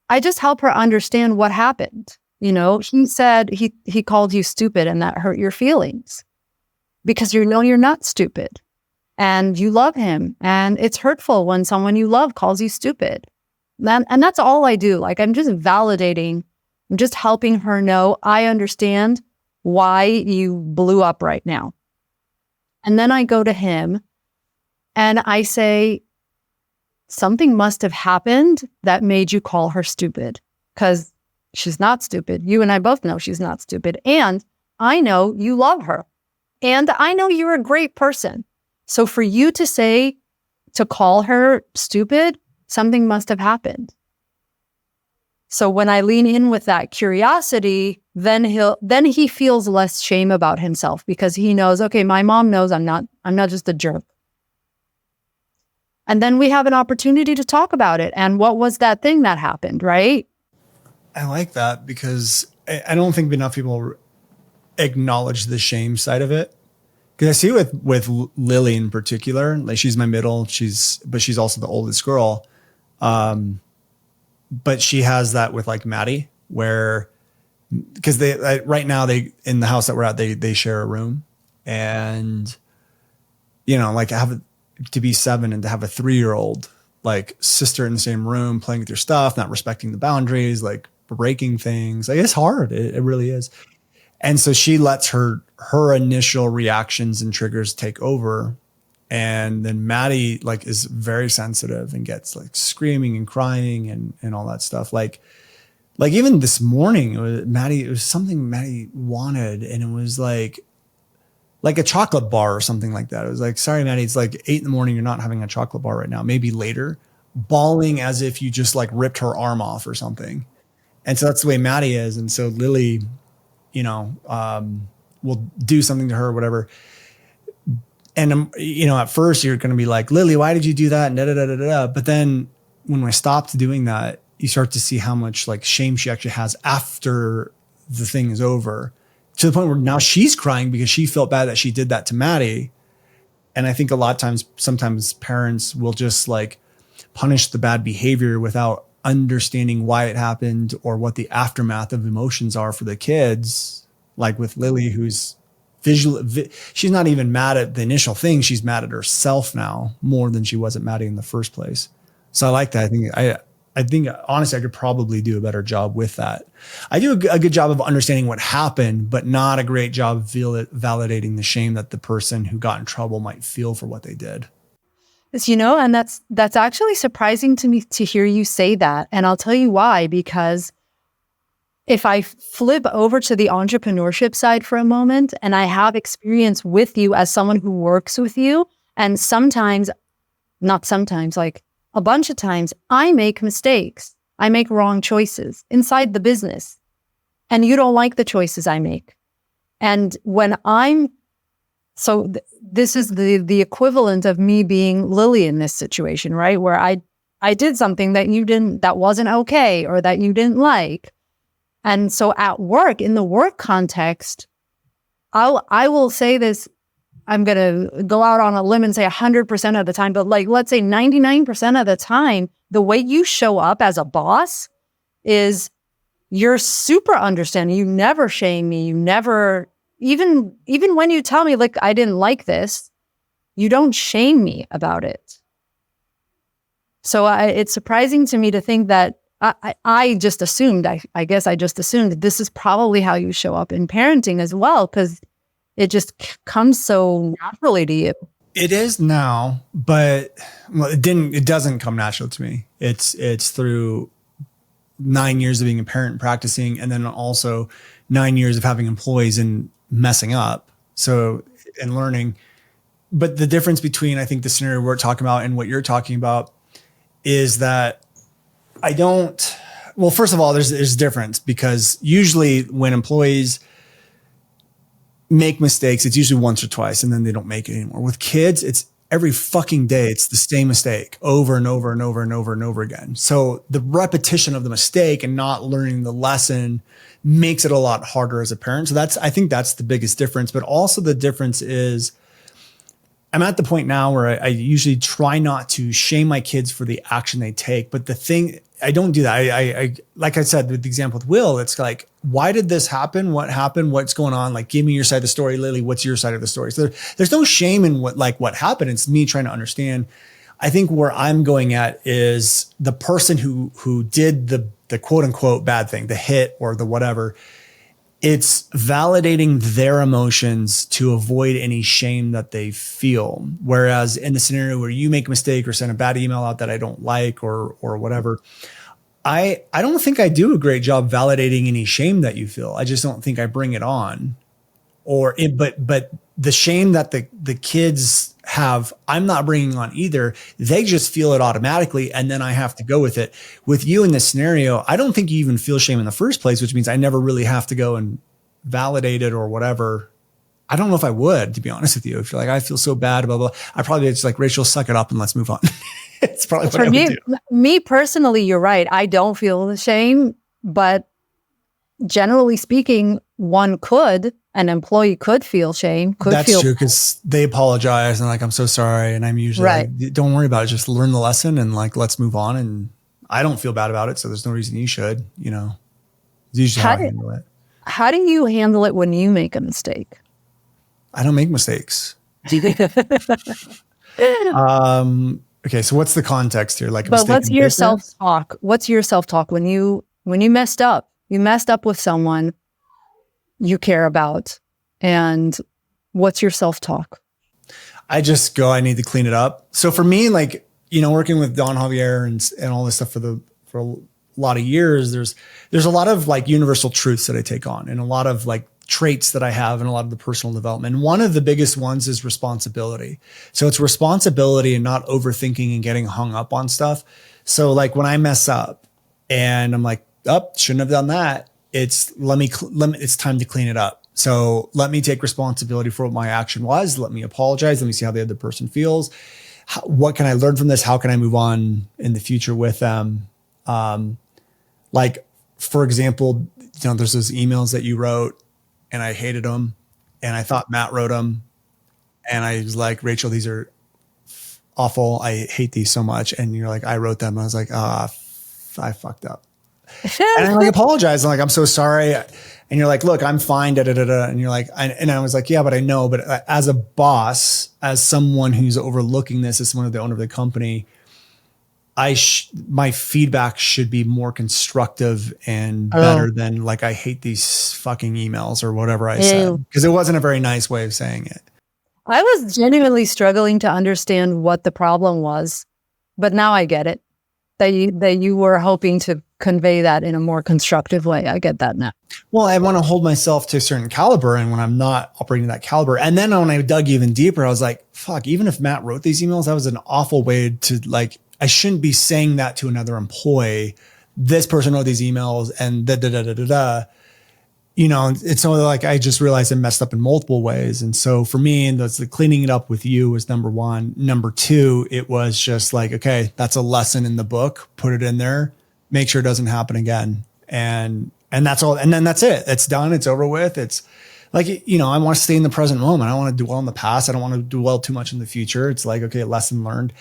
understand what happened. He said he called you stupid and that hurt your feelings because you're not stupid and you love him. And it's hurtful when someone you love calls you stupid. And that's all I do. Like, I'm just validating. I'm just helping her know I understand why you blew up right now. And then I go to him and I say, something must have happened that made you call her stupid, because she's not stupid. You and I both know she's not stupid. And I know you love her. And I know you're a great person. So for you to call her stupid, something must have happened. So when I lean in with that curiosity, then he feels less shame about himself, because he knows, okay, my mom knows I'm not just a jerk. And then we have an opportunity to talk about it. And what was that thing that happened, right? I like that, because I don't think enough people acknowledge the shame side of it. Because I see with Lily in particular, like she's my middle, but she's also the oldest girl. But she has that with like Maddie, where, because right now in the house that we're at, they share a room, and like to be 7 and to have a 3-year-old, like sister in the same room, playing with your stuff, not respecting the boundaries, like breaking things. Like it's hard. It really is. And so she lets her initial reactions and triggers take over. And then Maddie like is very sensitive and gets like screaming and crying and all that stuff. Like even this morning, it was something Maddie wanted. And it was like a chocolate bar or something like that. It was like, sorry, Maddie, it's like 8 a.m. You're not having a chocolate bar right now. Maybe later. Bawling as if you just like ripped her arm off or something. And so that's the way Maddie is. And so Lily, will do something to her or whatever. And, at first you're going to be like, Lily, why did you do that? And da, da, da, da, da. But then when I stopped doing that, you start to see how much like shame she actually has after the thing is over, to the point where now she's crying because she felt bad that she did that to Maddie. And I think a lot of times, sometimes parents will just like punish the bad behavior without understanding why it happened or what the aftermath of emotions are for the kids. Like with Lily, who's she's not even mad at the initial thing. She's mad at herself now more than she was at Maddie in the first place. So I like that. I think honestly, I could probably do a better job with that. I do a good job of understanding what happened, but not a great job of validating the shame that the person who got in trouble might feel for what they did. And that's actually surprising to me to hear you say that. And I'll tell you why, because if I flip over to the entrepreneurship side for a moment, and I have experience with you as someone who works with you, and not sometimes, like a bunch of times, I make mistakes. I make wrong choices inside the business, and you don't like the choices I make. And when this is the equivalent of me being Lily in this situation, right? Where I did something that wasn't okay, or that you didn't like. And so at work, in the work context, I will say this, I'm going to go out on a limb and say 100% of the time, but like, let's say 99% of the time, the way you show up as a boss is you're super understanding. You never shame me. You never, even when you tell me like, I didn't like this, you don't shame me about it. So it's surprising to me to think that I just assumed, I guess I just assumed that this is probably how you show up in parenting as well, because it just comes so naturally to you. It is now, but it doesn't come natural to me. It's through 9 years of being a parent and practicing, and then also 9 years of having employees and messing up. So, and learning. But the difference between, I think, the scenario we're talking about and what you're talking about is that first of all, there's a difference, because usually when employees make mistakes, it's usually once or twice and then they don't make it anymore. With kids, it's every fucking day. It's the same mistake over and over and over and over and over again. So the repetition of the mistake and not learning the lesson makes it a lot harder as a parent. So I think that's the biggest difference. But also the difference is, I'm at the point now where I usually try not to shame my kids for the action they take. But the thing, I don't do that. I like I said, with the example with Will, it's like, why did this happen? What happened? What's going on? Like, give me your side of the story. Lily, what's your side of the story? So there's no shame in what happened. It's me trying to understand. I think where I'm going at is the person who did the quote unquote bad thing, the hit or the whatever. It's validating their emotions to avoid any shame that they feel. Whereas in the scenario where you make a mistake or send a bad email out that I don't like or whatever, I don't think I do a great job validating any shame that you feel. I just don't think I bring it on. But the shame that the kids have, I'm not bringing on either. They just feel it automatically, and then I have to go with it. With you in this scenario, I don't think you even feel shame in the first place, which means I never really have to go and validate it or whatever. I don't know if I would, to be honest with you. If you're like, I feel so bad, blah, blah, I probably just like, Rachel, suck it up and let's move on. It's probably what I would do. Me personally, you're right. I don't feel the shame, but generally speaking, an employee could feel shame. That's true, because they apologize and like, I'm so sorry. And I'm usually right. Like, don't worry about it. Just learn the lesson and like, let's move on. And I don't feel bad about it. So there's no reason you should, It's usually how I handle it. How do you handle it when you make a mistake? I don't make mistakes. Okay. So what's the context here? Like a But mistake in business? what's your self-talk when you messed up? You messed up with someone you care about. And what's your self-talk? I just go, I need to clean it up. So for me, like, working with Don Javier and all this stuff for a lot of years, there's a lot of like universal truths that I take on and a lot of like traits that I have and a lot of the personal development. And one of the biggest ones is responsibility. So it's responsibility and not overthinking and getting hung up on stuff. So like when I mess up and I'm like, oh, shouldn't have done that. It's it's time to clean it up. So let me take responsibility for what my action was. Let me apologize. Let me see how the other person feels. What can I learn from this? How can I move on in the future with them? Like, for example, there's those emails that you wrote and I hated them and I thought Matt wrote them. And I was like, Rachel, these are awful. I hate these so much. And you're like, I wrote them. I was like, I fucked up. And I like apologize. I'm like, I'm so sorry. And you're like, look, I'm fine. Da, da, da, da. And you're like, and I was like, yeah, but I know. But as a boss, as someone who's overlooking this, as someone of the owner of the company, my feedback should be more constructive and better than like, I hate these fucking emails or whatever I said, because it wasn't a very nice way of saying it. I was genuinely struggling to understand what the problem was, but now I get it. That you were hoping to convey that in a more constructive way. I get that now. Well, I want to hold myself to a certain caliber, and when I'm not operating that caliber, and then when I dug even deeper, I was like, fuck, even if Matt wrote these emails, that was an awful way to like, I shouldn't be saying that to another employee. This person wrote these emails and da, da, da, da, da, da. It's only like, I just realized I messed up in multiple ways. And so for me, and that's the cleaning it up with you was number one. Number two, it was just like, okay, that's a lesson in the book, put it in there, make sure it doesn't happen again. And that's all. And then that's it. It's done. It's over with. It's like, I want to stay in the present moment. I don't want to dwell in the past. I don't want to dwell too much in the future. It's like, okay, lesson learned.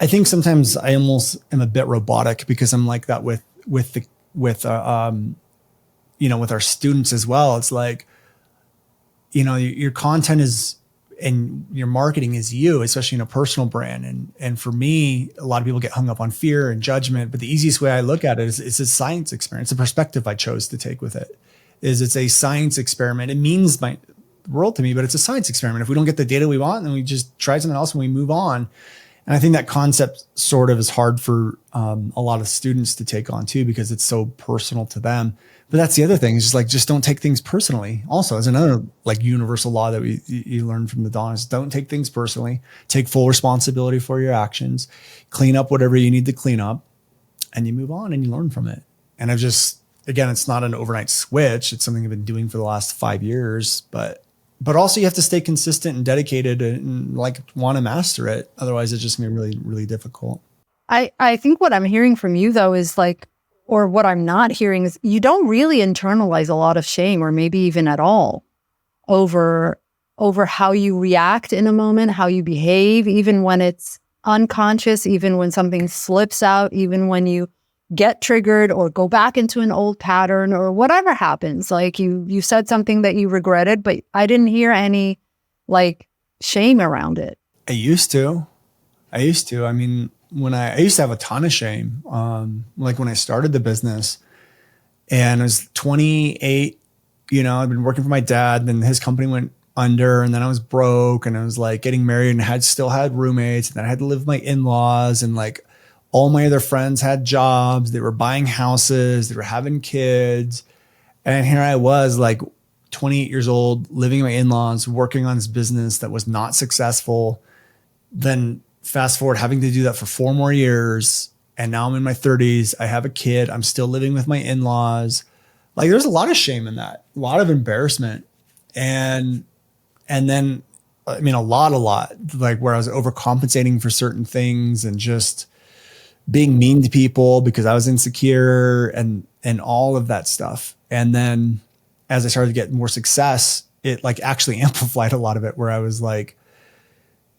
I think sometimes I almost am a bit robotic because I'm like that with our students as well. It's like, your content is, and your marketing is you, especially in a personal brand. And for me, a lot of people get hung up on fear and judgment, but the easiest way I look at it is it's a science experiment. It's a perspective I chose to take with it. It's a science experiment. It means my world to me, but it's a science experiment. If we don't get the data we want, then we just try something else and we move on. And I think that concept sort of is hard for a lot of students to take on too, because it's so personal to them. But that's the other thing, is just don't take things personally. Also, as another like universal law that you learn from the Don, is don't take things personally. Take full responsibility for your actions. Clean up whatever you need to clean up, and you move on and you learn from it. And again, it's not an overnight switch. It's something I've been doing for the last 5 years, but also you have to stay consistent and dedicated and like want to master it. Otherwise, it's just gonna be really, really difficult. I think what I'm hearing from you though is like, or what I'm not hearing is you don't really internalize a lot of shame, or maybe even at all, over how you react in a moment, how you behave, even when it's unconscious, even when something slips out, even when you get triggered or go back into an old pattern or whatever happens. Like you said something that you regretted, but I didn't hear any like shame around it. I used to. I mean, I used to have a ton of shame. Like when I started the business and I was 28, I'd been working for my dad, then his company went under, and then I was broke, and I was like getting married and still had roommates, and then I had to live with my in-laws, and like all my other friends had jobs. They were buying houses, they were having kids. And here I was like 28 years old, living with my in-laws, working on this business that was not successful. Then fast forward, having to do that for 4 more years. And now I'm in my 30s. I have a kid. I'm still living with my in-laws. Like there's a lot of shame in that, a lot of embarrassment. And then, I mean, a lot, like where I was overcompensating for certain things and just being mean to people because I was insecure and all of that stuff. And then as I started to get more success, it like actually amplified a lot of it, where I was like,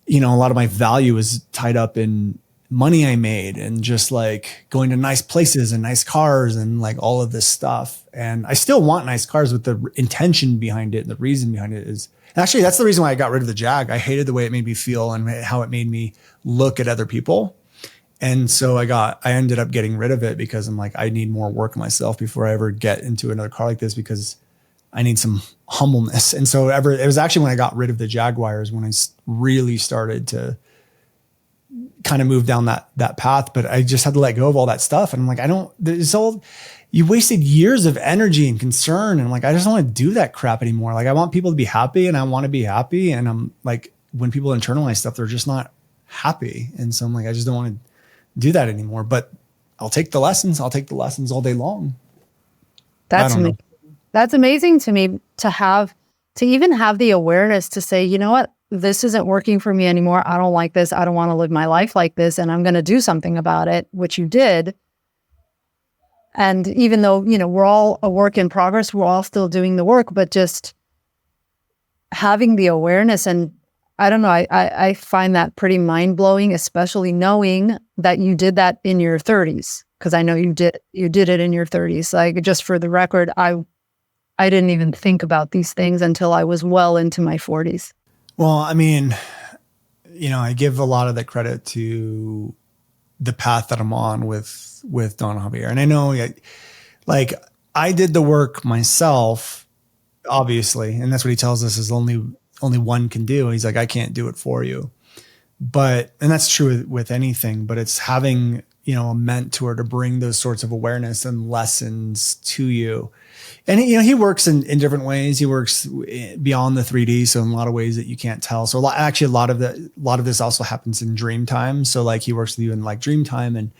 a lot of my value was tied up in money I made and just like going to nice places and nice cars and like all of this stuff. And I still want nice cars, with the intention behind it. And the reason behind it is actually, that's the reason why I got rid of the Jag. I hated the way it made me feel and how it made me look at other people. And so I ended up getting rid of it because I'm like, I need more work myself before I ever get into another car like this, because I need some humbleness. And so it was actually when I got rid of the Jaguars when I really started to kind of move down that path. But I just had to let go of all that stuff. And I'm like, you wasted years of energy and concern. And I'm like, I just don't want to do that crap anymore. Like, I want people to be happy and I want to be happy. And I'm like, when people internalize stuff, they're just not happy. And so I'm like, I just don't want to do that anymore. But I'll take the lessons. I'll take the lessons all day long. That's amazing. That's amazing to me to even have the awareness to say, you know what, this isn't working for me anymore. I don't like this. I don't want to live my life like this. And I'm going to do something about it, which you did. And even though, we're all a work in progress, we're all still doing the work, but just having the awareness. And I don't know, I find that pretty mind blowing, especially knowing that you did that in your 30s. Because I know you did it in your 30s. Like, just for the record, I didn't even think about these things until I was well into my 40s. Well, I mean, I give a lot of that credit to the path that I'm on with Don Javier. And I know, like, I did the work myself, obviously. And that's what he tells us is only one can do. He's like, I can't do it for you. And that's true with anything, but it's having, a mentor to bring those sorts of awareness and lessons to you. And, he works in different ways. He works beyond the 3D. So in a lot of ways that you can't tell. So a lot of this also happens in dream time. So like, he works with you in like dream time. And,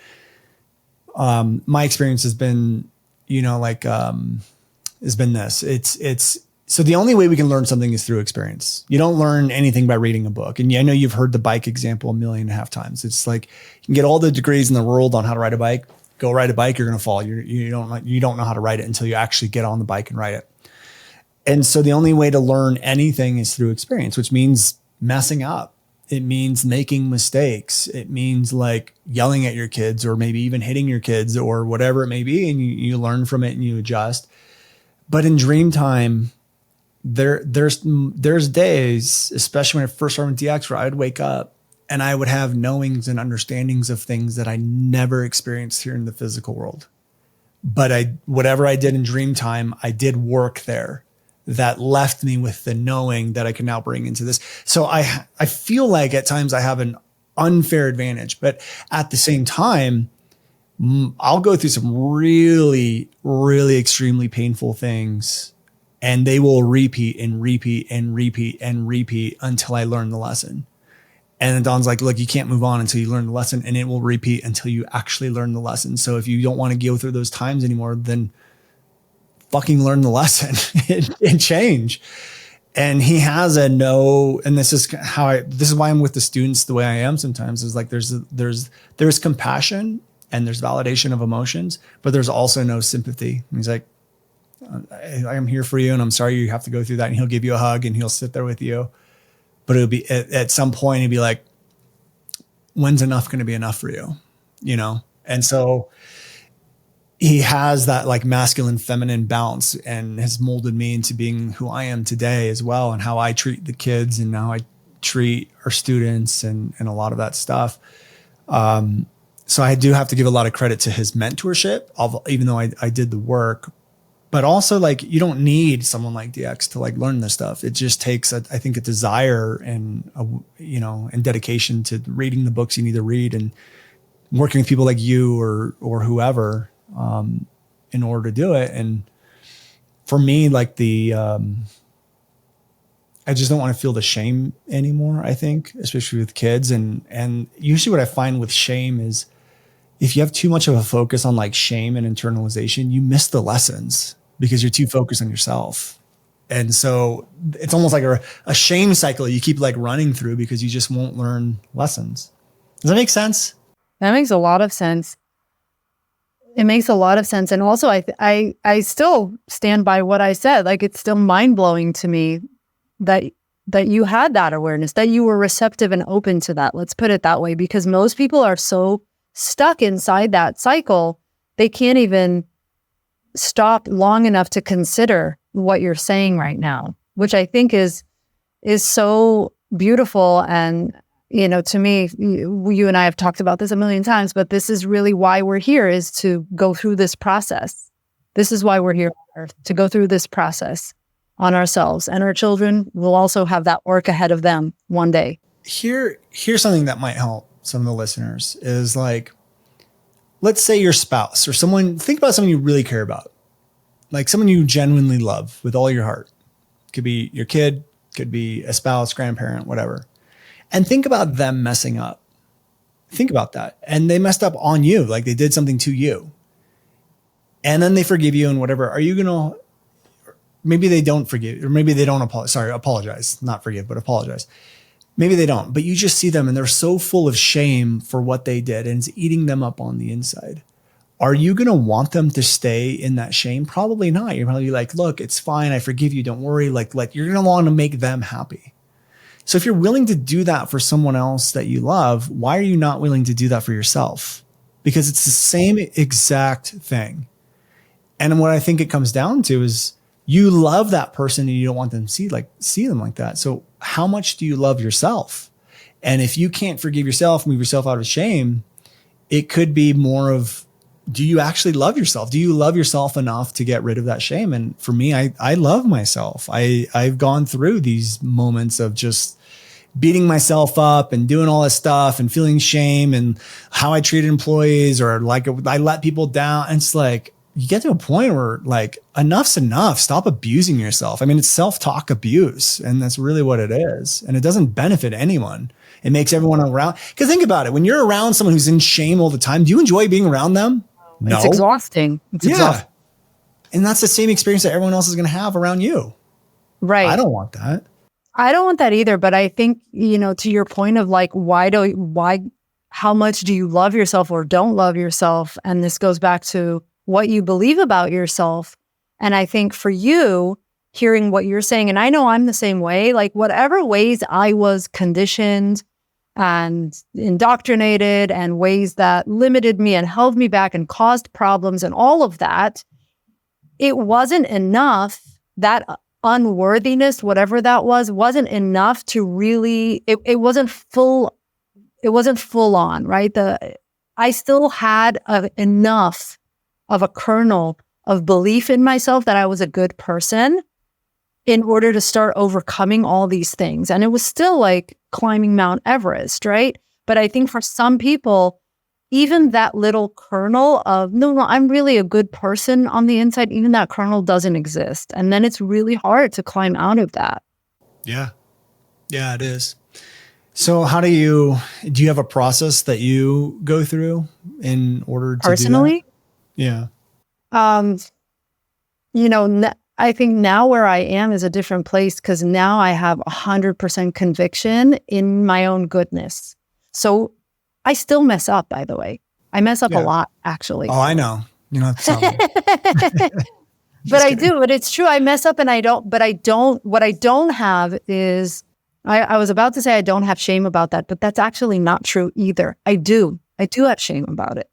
my experience has been, has been this. So the only way we can learn something is through experience. You don't learn anything by reading a book. And I know you've heard the bike example 1.5 million times. It's like, you can get all the degrees in the world on how to ride a bike. Go ride a bike, you're going to fall. You don't know how to ride it until you actually get on the bike and ride it. And so the only way to learn anything is through experience, which means messing up. It means making mistakes. It means like yelling at your kids, or maybe even hitting your kids, or whatever it may be. And you learn from it and you adjust. But in dream time, there's days, especially when I first started with DX, where I'd wake up and I would have knowings and understandings of things that I never experienced here in the physical world. But whatever I did in dream time, I did work there that left me with the knowing that I can now bring into this. So I feel like at times I have an unfair advantage, but at the same time, I'll go through some really, really extremely painful things, and they will repeat and repeat and repeat and repeat until I learn the lesson. And then Don's like, look, you can't move on until you learn the lesson, and it will repeat until you actually learn the lesson. So if you don't want to go through those times anymore, then fucking learn the lesson and change. And he has and this is why I'm with the students the way I am sometimes, is like, there's compassion and there's validation of emotions, but there's also no sympathy. And he's like, I'm here for you, and I'm sorry you have to go through that. And he'll give you a hug and he'll sit there with you. But it'll be at some point, he'd be like, when's enough going to be enough for you? And so he has that like masculine, feminine balance, and has molded me into being who I am today as well. And how I treat the kids and how I treat our students and a lot of that stuff. So I do have to give a lot of credit to his mentorship, even though I did the work. But also, like, you don't need someone like DX to like learn this stuff. It just takes, I think, a desire and and dedication to reading the books you need to read and working with people like you or whoever in order to do it. And for me, like I just don't want to feel the shame anymore. I think, especially with kids, and usually what I find with shame is if you have too much of a focus on like shame and internalization, you miss the lessons, because you're too focused on yourself. And so it's almost like a shame cycle you keep like running through, because you just won't learn lessons. Does that make sense? That makes a lot of sense. It makes a lot of sense. And also I still stand by what I said. Like, it's still mind blowing to me that you had that awareness, that you were receptive and open to that. Let's put it that way, because most people are so stuck inside that cycle, they can't even stop long enough to consider what you're saying right now, which I think is so beautiful. And, to me, you and I have talked about this a million times, but this is really why we're here, is to go through this process. This is why we're here on Earth, to go through this process on ourselves. And our children will also have that work ahead of them one day. Here's something that might help some of the listeners is like, let's say your spouse or someone, think about someone you really care about, like someone you genuinely love with all your heart. Could be your kid, could be a spouse, grandparent, whatever. And think about them messing up. Think about that. And they messed up on you, like they did something to you. And then they forgive you and whatever. Are you going to, maybe they don't forgive, or maybe they don't apologize, not forgive, but apologize. Maybe they don't, but you just see them and they're so full of shame for what they did and it's eating them up on the inside. Are you going to want them to stay in that shame? Probably not. You're probably like, look, it's fine. I forgive you. Don't worry. Like you're going to want to make them happy. So if you're willing to do that for someone else that you love, why are you not willing to do that for yourself? Because it's the same exact thing. And what I think it comes down to is you love that person and you don't want them to see them like that. So how much do you love yourself? And if you can't forgive yourself, move yourself out of shame, it could be more of, do you actually love yourself? Do you love yourself enough to get rid of that shame? And for me, I love myself. I've gone through these moments of just beating myself up and doing all this stuff and feeling shame and how I treated employees or like I let people down. And it's like, you get to a point where like enough's enough. Stop abusing yourself. I mean, it's self-talk abuse, and that's really what it is. And it doesn't benefit anyone. It makes everyone around. Because think about it. When you're around someone who's in shame all the time, do you enjoy being around them? No. It's exhausting. It's exhausting. And that's the same experience that everyone else is going to have around you. Right. I don't want that. I don't want that either. But I think, to your point of like, how much do you love yourself or don't love yourself? And this goes back to what you believe about yourself. And I think for you, hearing what you're saying, and I know I'm the same way, like whatever ways I was conditioned and indoctrinated and ways that limited me and held me back and caused problems and all of that, it wasn't enough. That unworthiness, whatever that was, wasn't enough to really, it wasn't full on, right? I still had enough of a kernel of belief in myself that I was a good person in order to start overcoming all these things. And it was still like climbing Mount Everest, right? But I think for some people, even that little kernel of, no, I'm really a good person on the inside, even that kernel doesn't exist. And then it's really hard to climb out of that. Yeah. Yeah, it is. So how do you have a process that you go through in order to personally? Do that? Yeah. I think now where I am is a different place because now I have 100% conviction in my own goodness. So I still mess up, by the way. I mess up a lot, actually. Oh, I know. You know, but I do, but it's true. I mess up and what I don't have is, I was about to say I don't have shame about that, but that's actually not true either. I do have shame about it.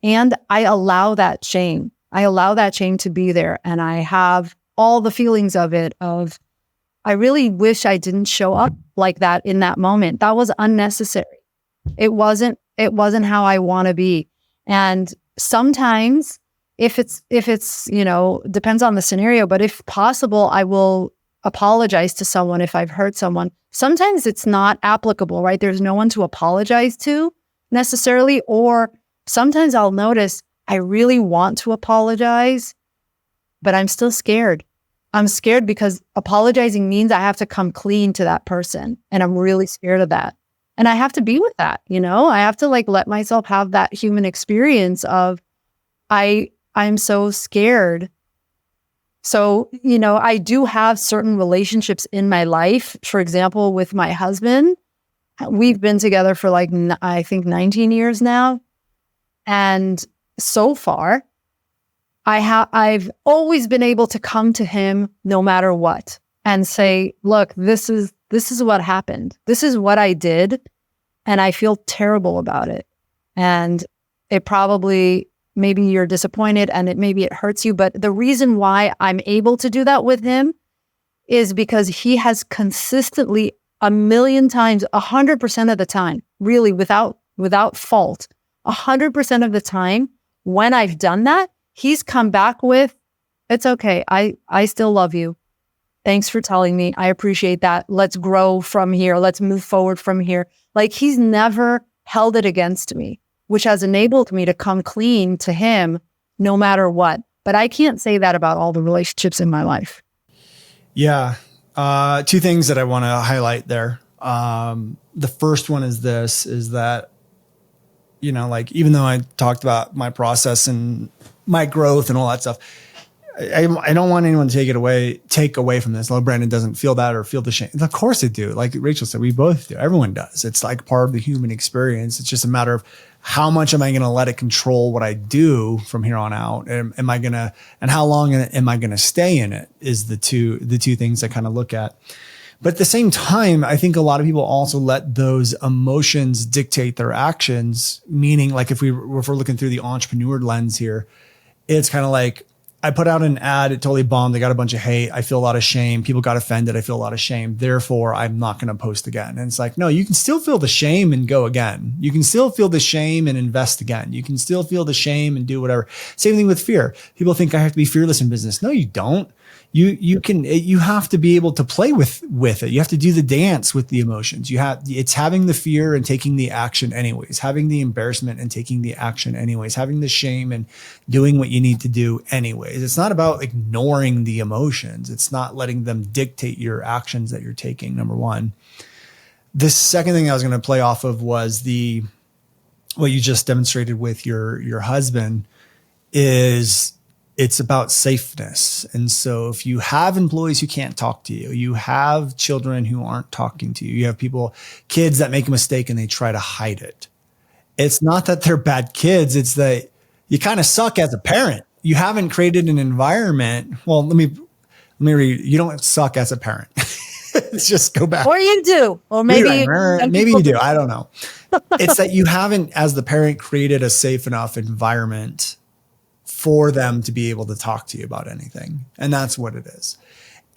And I allow that shame. I allow that shame to be there. And I have all the feelings of it I really wish I didn't show up like that in that moment. That was unnecessary. It wasn't how I want to be. And sometimes if it's, depends on the scenario, but if possible, I will apologize to someone if I've hurt someone. Sometimes it's not applicable, right? There's no one to apologize to necessarily, or sometimes I'll notice I really want to apologize, but I'm still scared. I'm scared because apologizing means I have to come clean to that person. And I'm really scared of that. And I have to be with that, I have to let myself have that human experience of I'm so scared. So, I do have certain relationships in my life. For example, with my husband, we've been together for I think 19 years now. And so far, I've always been able to come to him no matter what and say, look, this is what happened. This is what I did. And I feel terrible about it. And it probably, maybe you're disappointed and maybe it hurts you. But the reason why I'm able to do that with him is because he has consistently a million times, 100% of the time, really without fault, 100% of the time when I've done that, he's come back with, it's okay. I still love you. Thanks for telling me. I appreciate that. Let's grow from here. Let's move forward from here. Like, he's never held it against me, which has enabled me to come clean to him no matter what. But I can't say that about all the relationships in my life. Yeah. Two things that I want to highlight there. The first one is that, like, even though I talked about my process and my growth and all that stuff, I don't want anyone to take away from this. Oh, Brandon doesn't feel that or feel the shame. Of course I do. Like Rachel said, we both do. Everyone does. It's like part of the human experience. It's just a matter of how much am I going to let it control what I do from here on out? And how long am I going to stay in it is the two things I kind of look at. But at the same time, I think a lot of people also let those emotions dictate their actions. Meaning, like if we're looking through the entrepreneur lens here, it's kind of like, I put out an ad, it totally bombed. I got a bunch of hate. I feel a lot of shame. People got offended. I feel a lot of shame. Therefore, I'm not going to post again. And it's like, no, you can still feel the shame and go again. You can still feel the shame and invest again. You can still feel the shame and do whatever. Same thing with fear. People think I have to be fearless in business. No, you don't. You have to be able to play with it. You have to do the dance with the emotions. It's having the fear and taking the action anyways, having the embarrassment and taking the action anyways, having the shame and doing what you need to do anyways. It's not about ignoring the emotions. It's not letting them dictate your actions that you're taking. Number one. The second thing I was going to play off of was what you just demonstrated with your husband is it's about safeness. And so if you have employees who can't talk to you, you have children who aren't talking to you, you have kids that make a mistake and they try to hide it. It's not that they're bad kids. It's that you kind of suck as a parent. You haven't created an environment. Well, let me read. You don't suck as a parent. Let's just go back. Or you do. Or maybe you do. I don't know. It's that you haven't, as the parent, created a safe enough environment for them to be able to talk to you about anything. And that's what it is.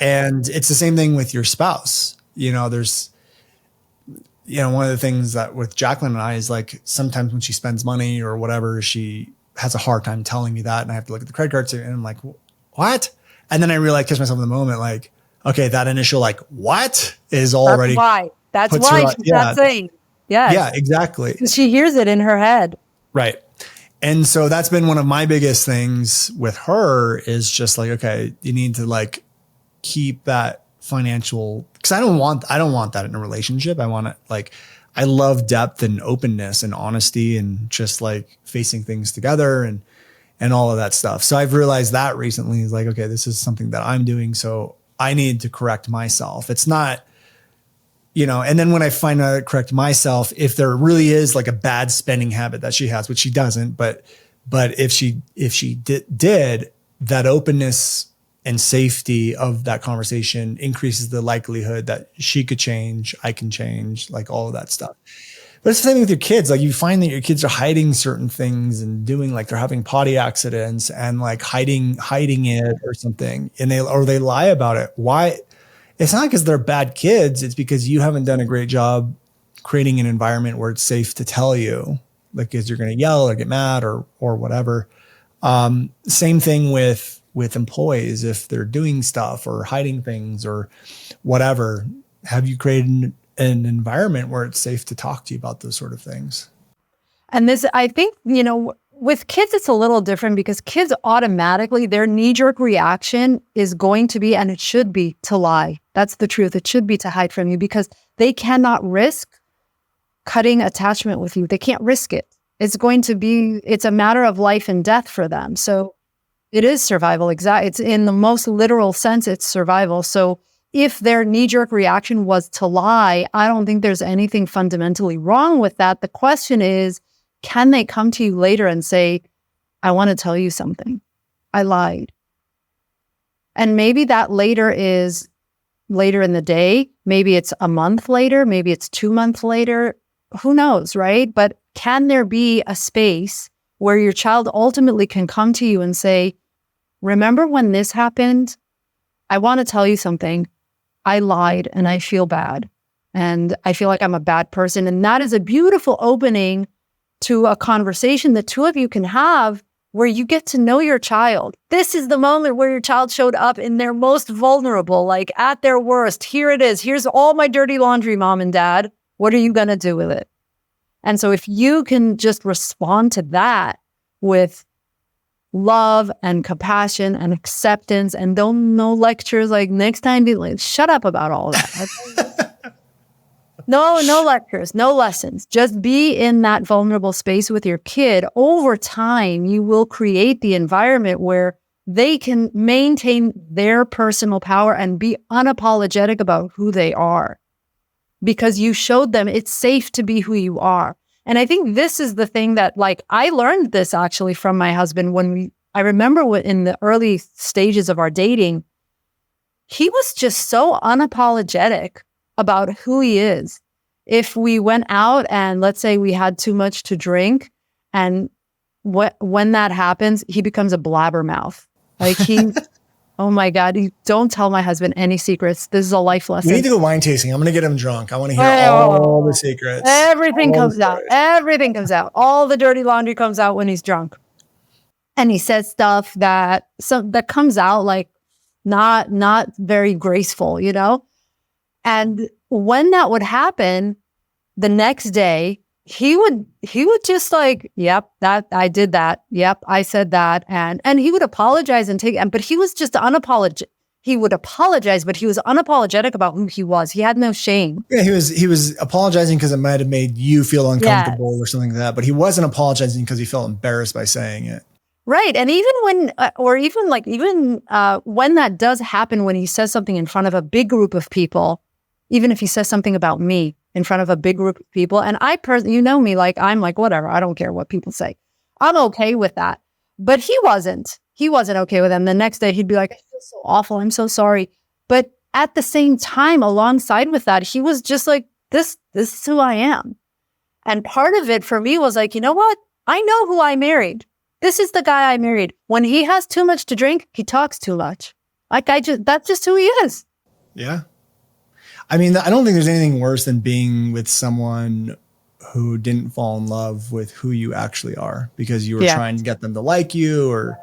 And it's the same thing with your spouse. There's, one of the things that with Jacqueline and I is like, sometimes when she spends money or whatever, she has a hard time telling me that. And I have to look at the credit card and I'm like, what? And then I really catch myself in the moment, like, okay, that initial, like, what is already. That's why she's not saying. Yeah, exactly. She hears it in her head. Right. And so that's been one of my biggest things with her is just like, okay, you need to like keep that financial, because I don't want that in a relationship. I want it like, I love depth and openness and honesty and just like facing things together and all of that stuff. So I've realized that recently is like, okay, this is something that I'm doing. So I need to correct myself. It's not, and then when I find out I correct myself, if there really is like a bad spending habit that she has, which she doesn't, but if she did, that openness and safety of that conversation increases the likelihood that she could change, I can change, like all of that stuff. But it's the same with your kids. Like you find that your kids are hiding certain things and doing like they're having potty accidents and like hiding it or something, and they lie about it. Why? It's not because they're bad kids. It's because you haven't done a great job creating an environment where it's safe to tell you, like, because you're going to yell or get mad or whatever. Same thing with employees. If they're doing stuff or hiding things or whatever, have you created an environment where it's safe to talk to you about those sort of things? And this, I think, with kids, it's a little different because kids automatically, their knee-jerk reaction is going to be, and it should be, to lie. That's the truth. It should be to hide from you because they cannot risk cutting attachment with you. They can't risk it. It's a matter of life and death for them. So it is survival. Exactly. It's in the most literal sense, it's survival. So if their knee-jerk reaction was to lie, I don't think there's anything fundamentally wrong with that. The question is, can they come to you later and say, I want to tell you something. I lied. And maybe that later is later in the day. Maybe it's a month later. Maybe it's 2 months later. Who knows, right? But can there be a space where your child ultimately can come to you and say, remember when this happened? I want to tell you something. I lied and I feel bad. and I feel like I'm a bad person. And that is a beautiful opening to a conversation the two of you can have where you get to know your child. This is the moment where your child showed up in their most vulnerable, like at their worst. Here it is. Here's all my dirty laundry, mom and dad. What are you going to do with it? And so if you can just respond to that with love and compassion and acceptance, and no lectures, like next time, be like, shut up about all of that. No lectures, no lessons. Just be in that vulnerable space with your kid. Over time, you will create the environment where they can maintain their personal power and be unapologetic about who they are, because you showed them it's safe to be who you are. And I think this is the thing that, like, I learned this actually from my husband I remember in the early stages of our dating, he was just so unapologetic about who he is. If we went out and let's say we had too much to drink, and when that happens, he becomes a blabbermouth. Like oh my God, don't tell my husband any secrets. This is a life lesson. We need to go wine tasting. I'm going to get him drunk. I want to hear all the secrets. Everything comes out. Everything comes out. All the dirty laundry comes out when he's drunk. And he says stuff that comes out like not very graceful, you know? And when that would happen, the next day, he would just like, yep, that I did that. Yep, I said that. And he would apologize but he was just unapologetic. He would apologize, but he was unapologetic about who he was. He had no shame. Yeah, he was apologizing because it might have made you feel uncomfortable or something like that. But he wasn't apologizing because he felt embarrassed by saying it. Right. And even when that does happen, when he says something in front of a big group of people, even if he says something about me in front of a big group of people, and I you know me, like, I'm like, whatever, I don't care what people say. I'm okay with that. But he wasn't okay with them. The next day he'd be like, I feel so awful. I'm so sorry. But at the same time, alongside with that, he was just like, this is who I am. And part of it for me was like, you know what? I know who I married. This is the guy I married. When he has too much to drink, he talks too much. Like that's just who he is. Yeah. I mean, I don't think there's anything worse than being with someone who didn't fall in love with who you actually are because you were trying to get them to like you, or,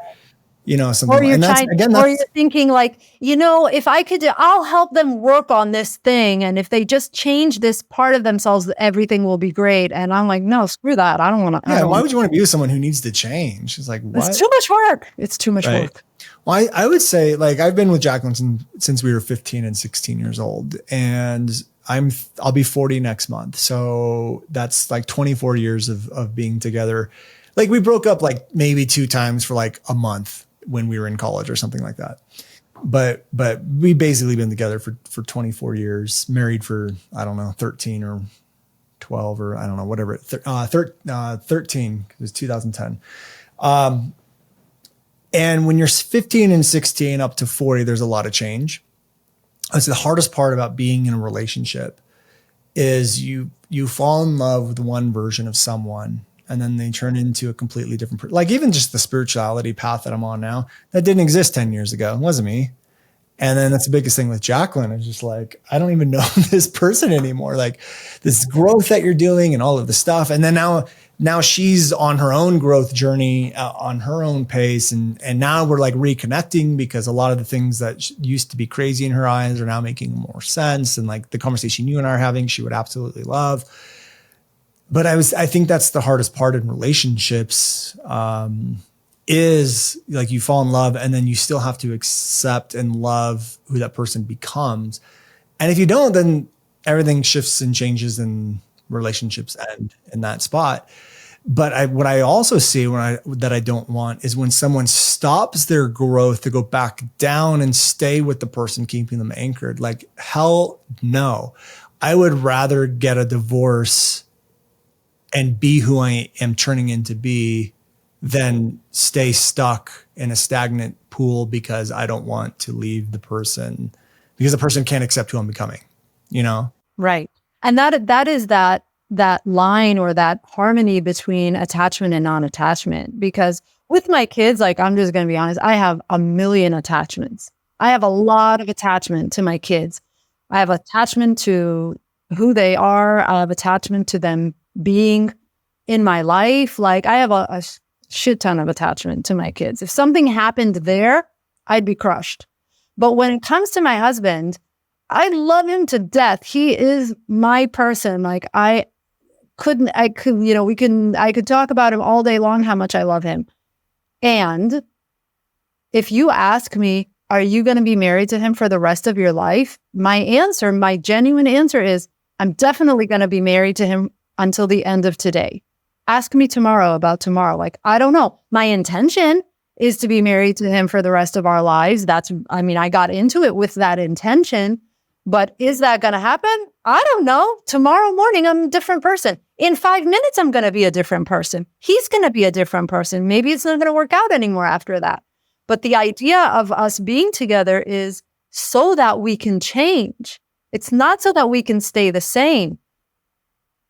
you know, something. Or you're thinking like, you know, if I could, I'll help them work on this thing. And if they just change this part of themselves, everything will be great. And I'm like, no, screw that. I don't want to. Yeah. Why would you want to be with someone who needs to change? It's like, what? It's too much work. It's too much work. Well, I would say, like, I've been with Jacqueline since we were 15 and 16 years old, and I'll be 40 next month. So that's like 24 years of being together. Like, we broke up like maybe 2 times for like a month when we were in college or something like that. But we basically been together for 24 years, married for, I don't know, 13 or 12 or I don't know, whatever, 13, because it was 2010. And when you're 15 and 16 up to 40, there's a lot of change. It's the hardest part about being in a relationship is you fall in love with one version of someone, and then they turn into a completely different person. Like, even just the spirituality path that I'm on now, that didn't exist 10 years ago. It wasn't me. And then that's the biggest thing with Jacqueline. It's just like, I don't even know this person anymore. Like, this growth that you're doing and all of the stuff. And then now she's on her own growth journey, on her own pace. And now we're like reconnecting because a lot of the things that used to be crazy in her eyes are now making more sense. And like the conversation you and I are having, she would absolutely love. But I think that's the hardest part in relationships, is like, you fall in love and then you still have to accept and love who that person becomes. And if you don't, then everything shifts and changes and relationships end in that spot. But what I also see that I don't want is when someone stops their growth to go back down and stay with the person, keeping them anchored. Like, hell no. I would rather get a divorce and be who I am turning into be than stay stuck in a stagnant pool because I don't want to leave the person, because the person can't accept who I'm becoming, you know? Right. And that is that line or that harmony between attachment and non-attachment. Because with my kids, like, I'm just going to be honest, I have a million attachments. I have a lot of attachment to my kids. I have attachment to who they are. I have attachment to them being in my life. Like I have a shit ton of attachment to my kids. If something happened there, I'd be crushed. But when it comes to my husband, I love him to death. He is my person. Like I could, I could talk about him all day long, how much I love him. And if you ask me, are you going to be married to him for the rest of your life? My genuine answer is, I'm definitely going to be married to him until the end of today. Ask me tomorrow about tomorrow. Like, I don't know. My intention is to be married to him for the rest of our lives. I got into it with that intention, but is that going to happen? I don't know. Tomorrow morning, I'm a different person. In 5 minutes, I'm going to be a different person. He's going to be a different person. Maybe it's not going to work out anymore after that. But the idea of us being together is so that we can change. It's not so that we can stay the same.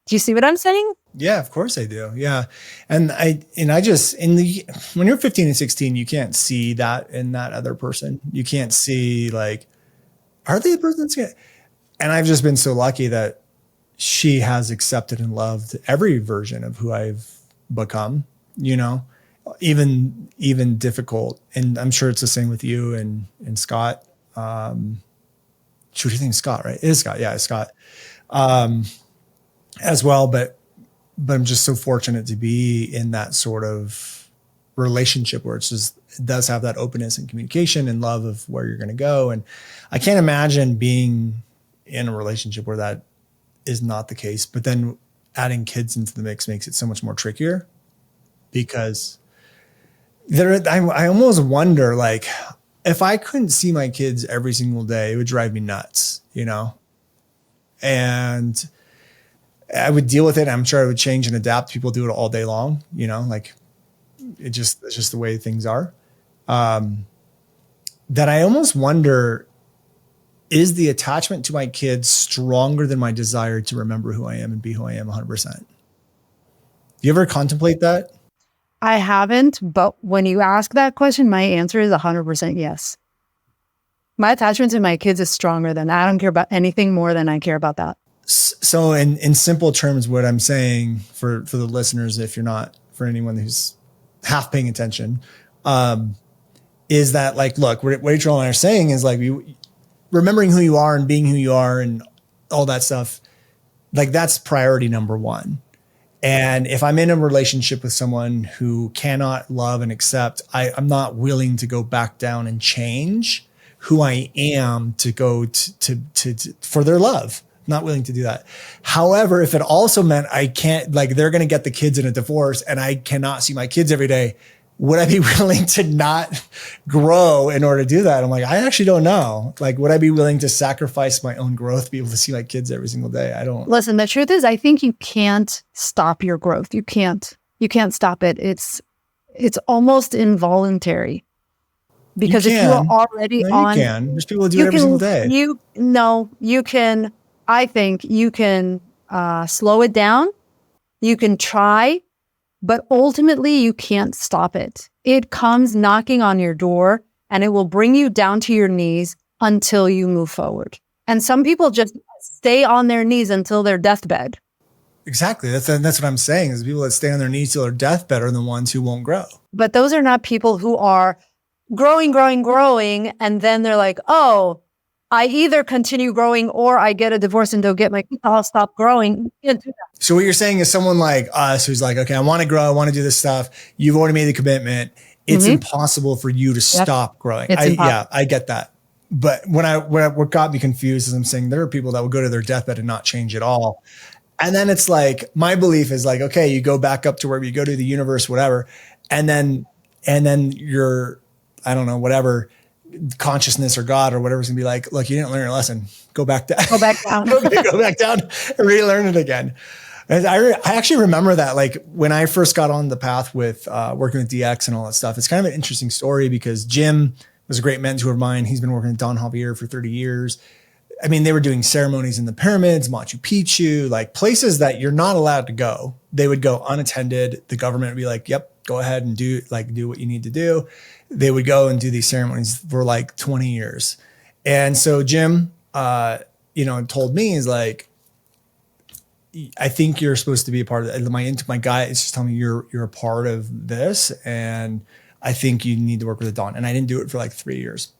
Do you see what I'm saying? Yeah, of course I do. Yeah. And when you're 15 and 16, you can't see that in that other person. You can't see like, are they the person that's gonna, and I've just been so lucky that she has accepted and loved every version of who I've become, even difficult. And I'm sure it's the same with you and Scott. What do you think, Scott, right? It is Scott. Yeah, it's Scott. As well. But I'm just so fortunate to be in that sort of relationship where it does have that openness and communication and love of where you're going to go. And I can't imagine being in a relationship where that is not the case, but then adding kids into the mix makes it so much more trickier because I almost wonder, like, if I couldn't see my kids every single day, it would drive me nuts, and I would deal with it. I'm sure I would change and adapt. People do it all day long, like it's just the way things are. That I almost wonder, is the attachment to my kids stronger than my desire to remember who I am and be who I am 100%? Do you ever contemplate that? I haven't, but when you ask that question, my answer is 100% yes. My attachment to my kids is stronger than that. I don't care about anything more than I care about that. So in simple terms, what I'm saying for the listeners, if you're not, for anyone who's half paying attention, is that like, look, what Rachel and I are saying is like, remembering who you are and being who you are and all that stuff, like that's priority number one. And if I'm in a relationship with someone who cannot love and accept, I'm not willing to go back down and change who I am to go to for their love. Not willing to do that. However, if it also meant I can't, like they're going to get the kids in a divorce and I cannot see my kids every day, would I be willing to not grow in order to do that? I'm like, I actually don't know. Like, would I be willing to sacrifice my own growth to be able to see my kids every single day? I don't. Listen, the truth is, I think you can't stop your growth. You can't stop it. It's almost involuntary. Because if you're already on, you can. There's people who do it every single day. You can. I think you can slow it down. You can try, but ultimately you can't stop it. It comes knocking on your door and it will bring you down to your knees until you move forward. And some people just stay on their knees until their deathbed. Exactly. That's what I'm saying, is people that stay on their knees till their deathbed are the ones who won't grow. But those are not people who are growing, and then they're like, oh, I either continue growing or I get a divorce and don't get my kids. I'll stop growing. You can't do that. So what you're saying is someone like us who's like, okay, I want to grow. I want to do this stuff. You've already made the commitment. It's impossible for you to stop growing. I get that. But what got me confused is I'm saying there are people that will go to their deathbed and not change at all. And then it's like, my belief is like, okay, you go back up to where you go to the universe, whatever. And then your, I don't know, whatever, consciousness or God or whatever's gonna be like, look, you didn't learn your lesson. Go back down. Go back down. go back down and relearn it again. And I actually remember that, like when I first got on the path with working with DX and all that stuff. It's kind of an interesting story because Jim was a great mentor of mine. He's been working with Don Javier for 30 years. I mean, they were doing ceremonies in the pyramids, Machu Picchu, like places that you're not allowed to go. They would go unattended. The government would be like, yep, go ahead and do what you need to do. They would go and do these ceremonies for like 20 years. And so Jim, told me, he's like, I think you're supposed to be a part of it. My guy is just telling me you're a part of this, and I think you need to work with the Dawn. And I didn't do it for like 3 years.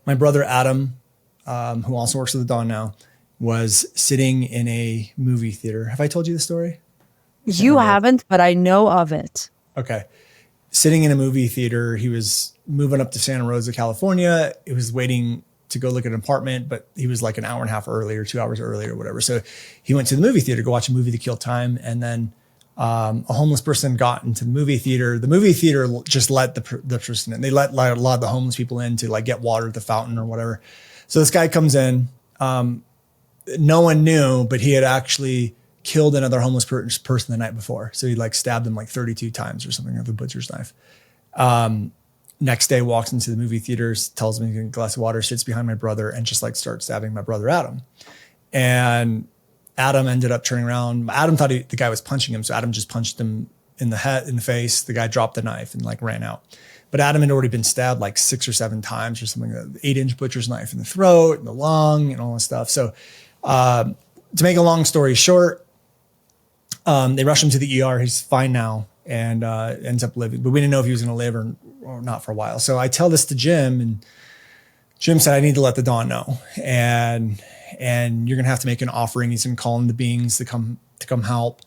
My brother Adam, who also works with the Dawn now, was sitting in a movie theater. Have I told you the story? You haven't, but I know of it. Okay. Sitting in a movie theater, he was moving up to Santa Rosa, California. He was waiting to go look at an apartment, but he was like an hour and a half early or 2 hours early or whatever. So he went to the movie theater to go watch a movie to kill time. And then a homeless person got into the movie theater. The movie theater just let the person in. They let a lot of the homeless people in to like get water at the fountain or whatever. So this guy comes in. No one knew, but he had actually killed another homeless person the night before. So he like stabbed him like 32 times or something with a butcher's knife. Next day walks into the movie theaters, tells me to get a glass of water, sits behind my brother and just like starts stabbing my brother Adam. And Adam ended up turning around. Adam thought the guy was punching him. So Adam just punched him in the head, in the face. The guy dropped the knife and like ran out. But Adam had already been stabbed like 6 or 7 times or something, an 8-inch butcher's knife in the throat and the lung and all this stuff. So to make a long story short, they rushed him to the ER. He's fine now and ends up living. But we didn't know if he was going to live or not for a while. So I tell this to Jim, and Jim said, I need to let the Dawn know. And you're going to have to make an offering. He's going to call in the beings to come help.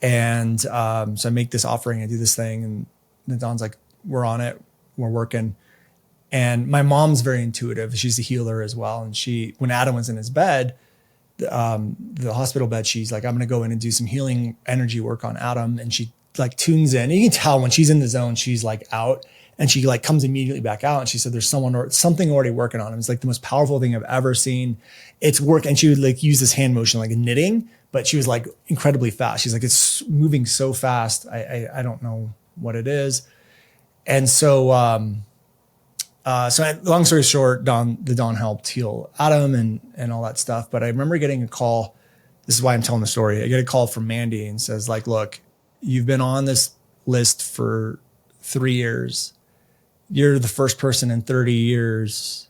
And so I make this offering. I do this thing. And the Dawn's like, we're on it. We're working. And my mom's very intuitive. She's a healer as well. And when Adam was in his bed, the hospital bed, she's like, I'm going to go in and do some healing energy work on Adam. And she like tunes in. You can tell when she's in the zone, she's like out, and she like comes immediately back out. And she said, there's something already working on him. It's like the most powerful thing I've ever seen. It's work. And she would like use this hand motion, like knitting, but she was like incredibly fast. She's like, it's moving so fast. I don't know what it is. And so, long story short, the Dawn helped heal Adam and all that stuff. But I remember getting a call. This is why I'm telling the story. I get a call from Mandy and says like, look, you've been on this list for 3 years. You're the first person in 30 years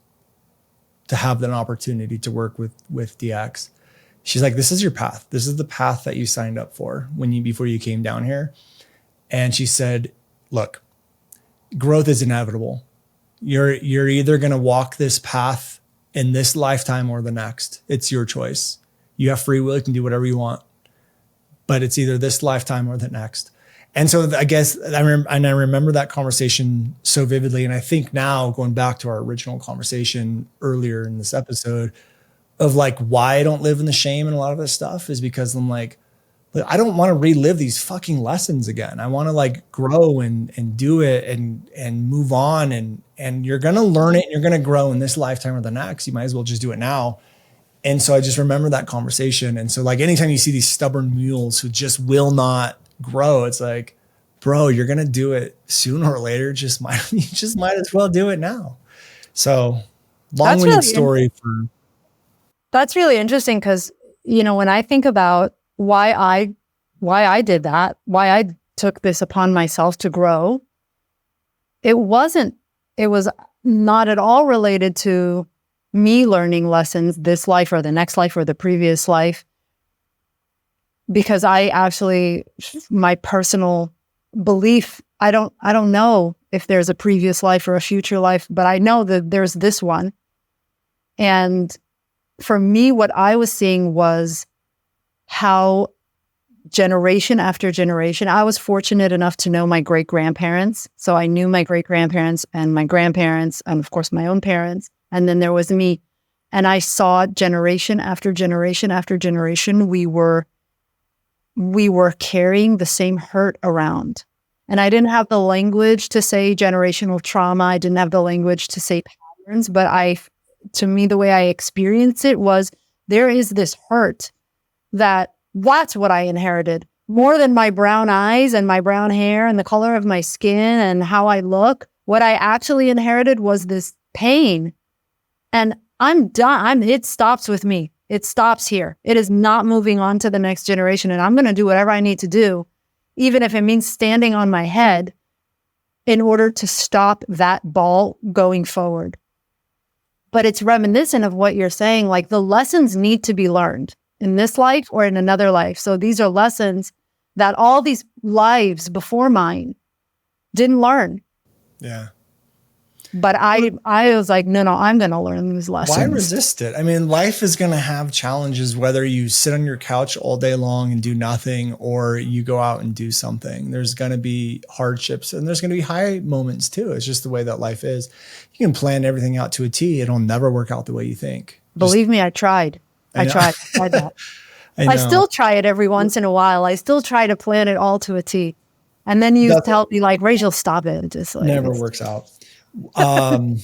to have an opportunity to work with DX. She's like, this is your path. This is the path that you signed up for before you came down here. And she said, look, growth is inevitable. You're either going to walk this path in this lifetime or the next. It's your choice. You have free will. You can do whatever you want, but it's either this lifetime or the next. And so I guess I remember that conversation so vividly. And I think now, going back to our original conversation earlier in this episode of like why I don't live in the shame and a lot of this stuff is because I'm like, I don't want to relive these fucking lessons again. I want to like grow and do it and move on. And you're going to learn it and you're going to grow in this lifetime or the next. You might as well just do it now. And so I just remember that conversation. And so like anytime you see these stubborn mules who just will not grow, it's like, bro, you're going to do it sooner or later. You just might as well do it now. So long-winded story for. That's really interesting. Cause when I think about why I did that, why I took this upon myself to grow, it was not at all related to me learning lessons this life or the next life or the previous life. Because my personal belief, I don't know if there's a previous life or a future life, but I know that there's this one. And for me, what I was seeing was how generation after generation, I was fortunate enough to know my great-grandparents. So I knew my great-grandparents and my grandparents and of course my own parents. And then there was me. And I saw generation after generation after generation, we were carrying the same hurt around. And I didn't have the language to say generational trauma. I didn't have the language to say patterns, but to me, the way I experienced it was there is this hurt that's what I inherited more than my brown eyes and my brown hair and the color of my skin and how I look. What I actually inherited was this pain, and I'm done. It stops with me. It stops here. It is not moving on to the next generation. And I'm going to do whatever I need to do, even if it means standing on my head in order to stop that ball going forward. But it's reminiscent of what you're saying. Like the lessons need to be learned. in this life or in another life. So these are lessons that all these lives before mine didn't learn. Yeah. But I was like, no, I'm going to learn these lessons. Why resist it? I mean, life is going to have challenges, whether you sit on your couch all day long and do nothing, or you go out and do something. There's going to be hardships and there's going to be high moments too. It's just the way that life is. You can plan everything out to a T. It'll never work out the way you think. Believe me, I tried. I tried that. I still try it every once in a while. I still try to plan it all to a T. And then you tell me like, Rachel, stop it. Just like, never works out. I'm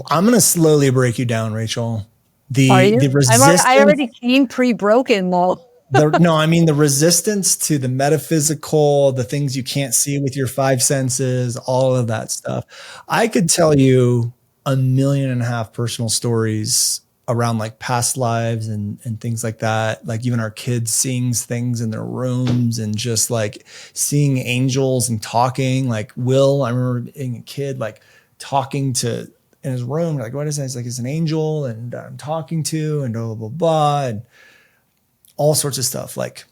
going to slowly break you down, Rachel. The resistance. I already came pre-broken though. No, I mean the resistance to the metaphysical, the things you can't see with your five senses, all of that stuff. I could tell you 1.5 million personal stories around like past lives and things like that. Like even our kids seeing things in their rooms and just like seeing angels and talking. Like Will, I remember being a kid, like talking to in his room, like, what is that? It's like, it's an angel and I'm talking to and blah, blah, blah, and all sorts of stuff. Like,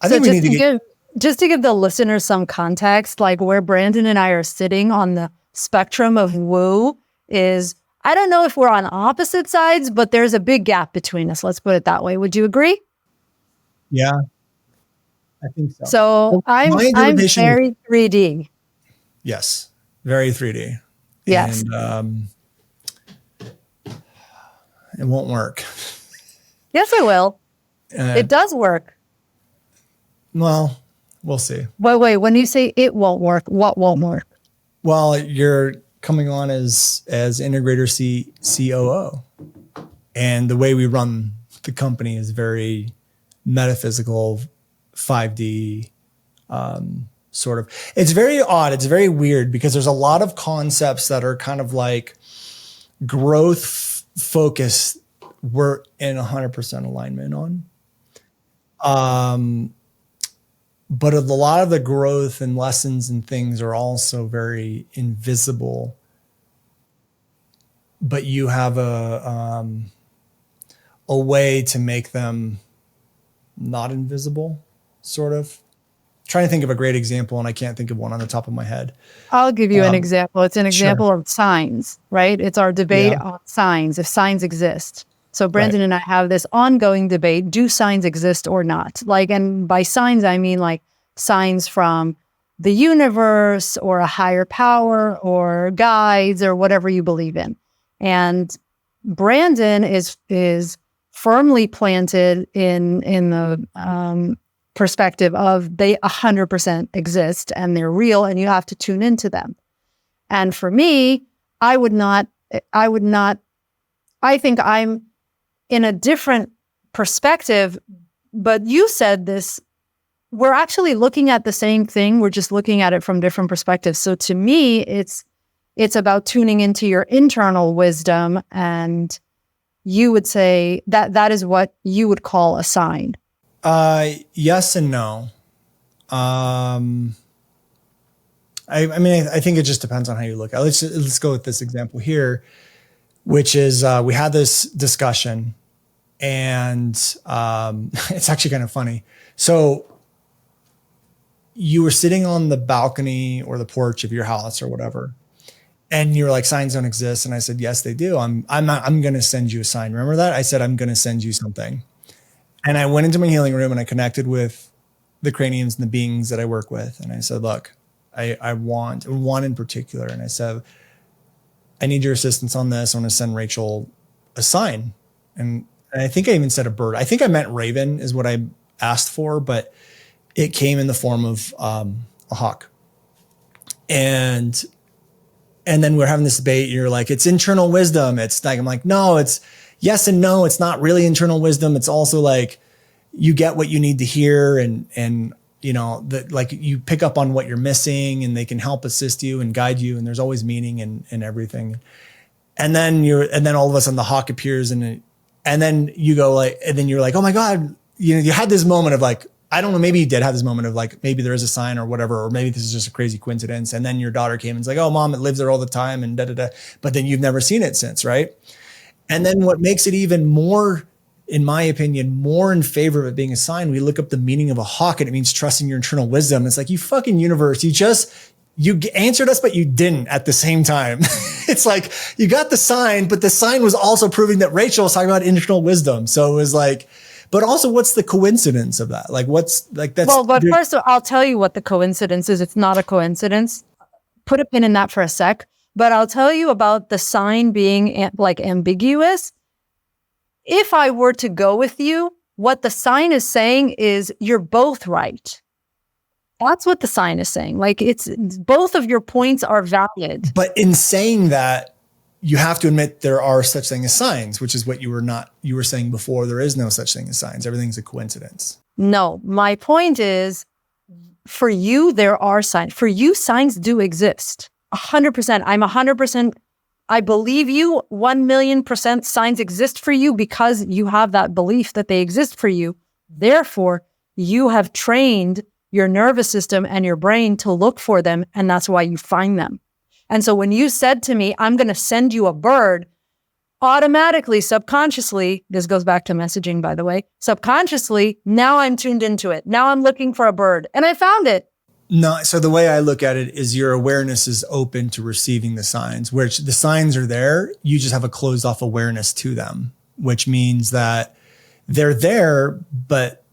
I think we need to just to give the listeners some context, like where Brandon and I are sitting on the spectrum of woo is, I don't know if we're on opposite sides, but there's a big gap between us. Let's put it that way. Would you agree? Yeah, I think so. So I'm very 3D. Yes, very 3D. Yes. And it won't work. Yes, it will. It does work. Well, we'll see. Wait, when you say it won't work, what won't work? Well, you're coming on as integrator COO. And the way we run the company is very metaphysical, 5D, sort of. It's very odd. It's very weird because there's a lot of concepts that are kind of like growth focused. We're in 100% alignment on. But a lot of the growth and lessons and things are also very invisible. But you have a way to make them not invisible, sort of. Trying to think of a great example, and I can't think of one on the top of my head. I'll give you an example. It's an example of signs, right? It's our debate on signs, if signs exist. So Brandon and I have this ongoing debate, do signs exist or not? Like, and by signs, I mean like signs from the universe or a higher power or guides or whatever you believe in. And Brandon is firmly planted in the perspective of they 100% exist and they're real and you have to tune into them. And for me, I think I'm in a different perspective, but you said this, we're actually looking at the same thing. We're just looking at it from different perspectives. So to me, it's about tuning into your internal wisdom. And you would say that is what you would call a sign. Yes and no. I mean, I think it just depends on how you look at it. Let's go with this example here, which is, we had this discussion and, it's actually kind of funny. So you were sitting on the balcony or the porch of your house or whatever. And you're like, signs don't exist. And I said, yes, they do. I'm going to send you a sign. Remember that? I said, I'm going to send you something. And I went into my healing room and I connected with the craniums and the beings that I work with. And I said, look, I want one in particular. And I said, I need your assistance on this. I want to send Rachel a sign. And I think I even said a bird. I think I meant raven is what I asked for, but it came in the form of a hawk. And then we're having this debate. You're like, it's internal wisdom. It's like, I'm like, no, it's yes and no. It's not really internal wisdom. It's also like you get what you need to hear and you know, that like you pick up on what you're missing and they can help assist you and guide you. And there's always meaning and everything. And then all of a sudden the hawk appears and then you go like, and then you're like, oh my God, you know, you had this moment of like, I don't know, maybe you did have this moment of like, maybe there is a sign or whatever, or maybe this is just a crazy coincidence. And then your daughter came and was like, oh mom, it lives there all the time and da, da, da. But then you've never seen it since, right? And then what makes it even more in my opinion, more in favor of it being a sign. We look up the meaning of a hawk and it means trusting your internal wisdom. It's like, you fucking universe, you answered us, but you didn't at the same time. It's like, you got the sign, but the sign was also proving that Rachel was talking about internal wisdom. So it was like, but also what's the coincidence of that? Like But first I'll tell you what the coincidence is. It's not a coincidence. Put a pin in that for a sec, but I'll tell you about the sign being like ambiguous. If I were to go with you, what the sign is saying is you're both right. That's what the sign is saying. Like, it's both of your points are valid. But in saying that, you have to admit there are such thing as signs, which is what you were saying before. There is no such thing as signs. Everything's a coincidence. No, my point is, for you, there are signs. For you, signs do exist. 100%. I'm 100%. I believe you 1,000,000% signs exist for you because you have that belief that they exist for you. Therefore, you have trained your nervous system and your brain to look for them, and that's why you find them. And so when you said to me, I'm going to send you a bird, automatically, subconsciously, this goes back to messaging, by the way, subconsciously, now I'm tuned into it. Now I'm looking for a bird, and I found it. No, so the way I look at it is your awareness is open to receiving the signs, which the signs are there. You just have a closed off awareness to them, which means that they're there, but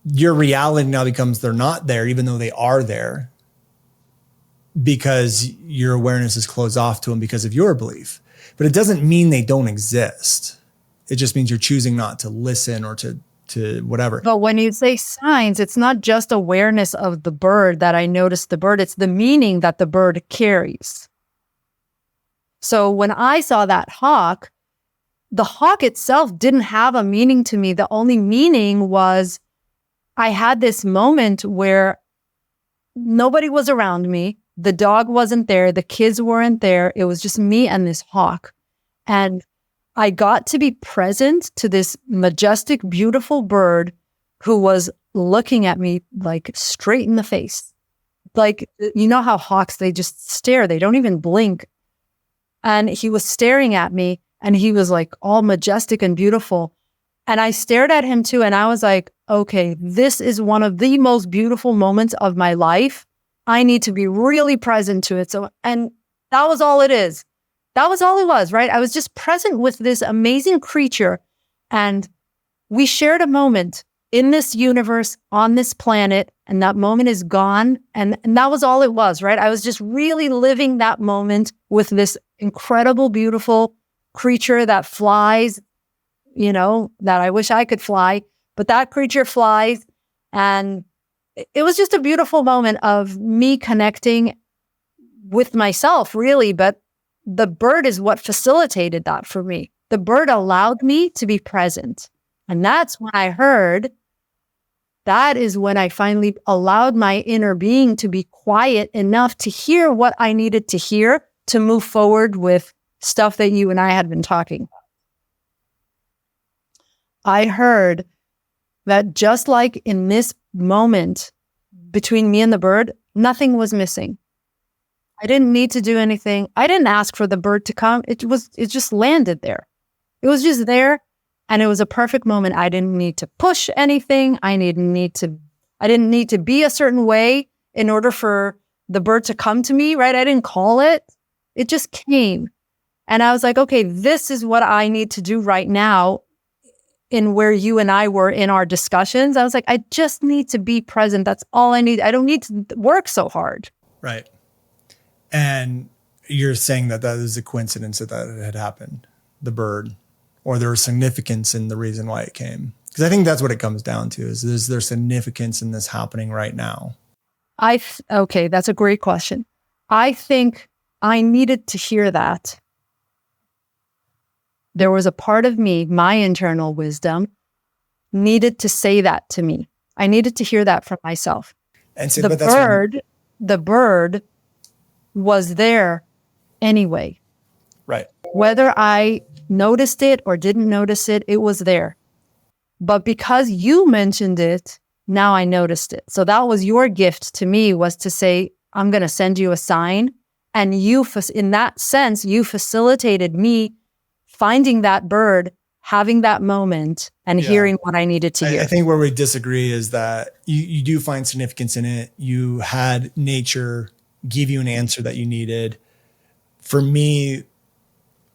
your reality now becomes they're not there, even though they are there, because your awareness is closed off to them because of your belief. But it doesn't mean they don't exist. It just means you're choosing not to listen or to whatever. But when you say signs, it's not just awareness of the bird that I noticed the bird. It's the meaning that the bird carries. So when I saw that hawk, the hawk itself didn't have a meaning to me. The only meaning was I had this moment where nobody was around me. The dog wasn't there. The kids weren't there. It was just me and this hawk. And I got to be present to this majestic, beautiful bird who was looking at me like straight in the face. Like, you know how hawks, they just stare. They don't even blink. And he was staring at me and he was like all majestic and beautiful. And I stared at him too. And I was like, okay, this is one of the most beautiful moments of my life. I need to be really present to it. So, and that was all it is. That was all it was, right? I was just present with this amazing creature, and we shared a moment in this universe, on this planet, and that moment is gone. And that was all it was, right? I was just really living that moment with this incredible, beautiful creature that flies, you know, that I wish I could fly, but that creature flies. And it was just a beautiful moment of me connecting with myself, really, but the bird is what facilitated that for me. The bird allowed me to be present. And that's when I heard, that is when I finally allowed my inner being to be quiet enough to hear what I needed to hear to move forward with stuff that you and I had been talking about. I heard that just like in this moment between me and the bird, nothing was missing. I didn't need to do anything. I didn't ask for the bird to come. It just landed there. It was just there. And it was a perfect moment. I didn't need to push anything. I didn't need to be a certain way in order for the bird to come to me, right? I didn't call it. It just came. And I was like, okay, this is what I need to do right now in where you and I were in our discussions. I was like, I just need to be present. That's all I need. I don't need to work so hard. Right. And you're saying that is a coincidence that had happened, the bird, or there was significance in the reason why it came. Because I think that's what it comes down to is there significance in this happening right now? Okay, that's a great question. I think I needed to hear that. There was a part of me, my internal wisdom, needed to say that to me. I needed to hear that from myself. And so, the bird was there anyway. Right. Whether I noticed it or didn't notice it, it was there. But because you mentioned it, now I noticed it. So that was your gift to me, was to say, I'm going to send you a sign. And you, in that sense, you facilitated me finding that bird, having that moment and hearing what I needed to hear. I think where we disagree is that you do find significance in it. You had nature give you an answer that you needed. For me,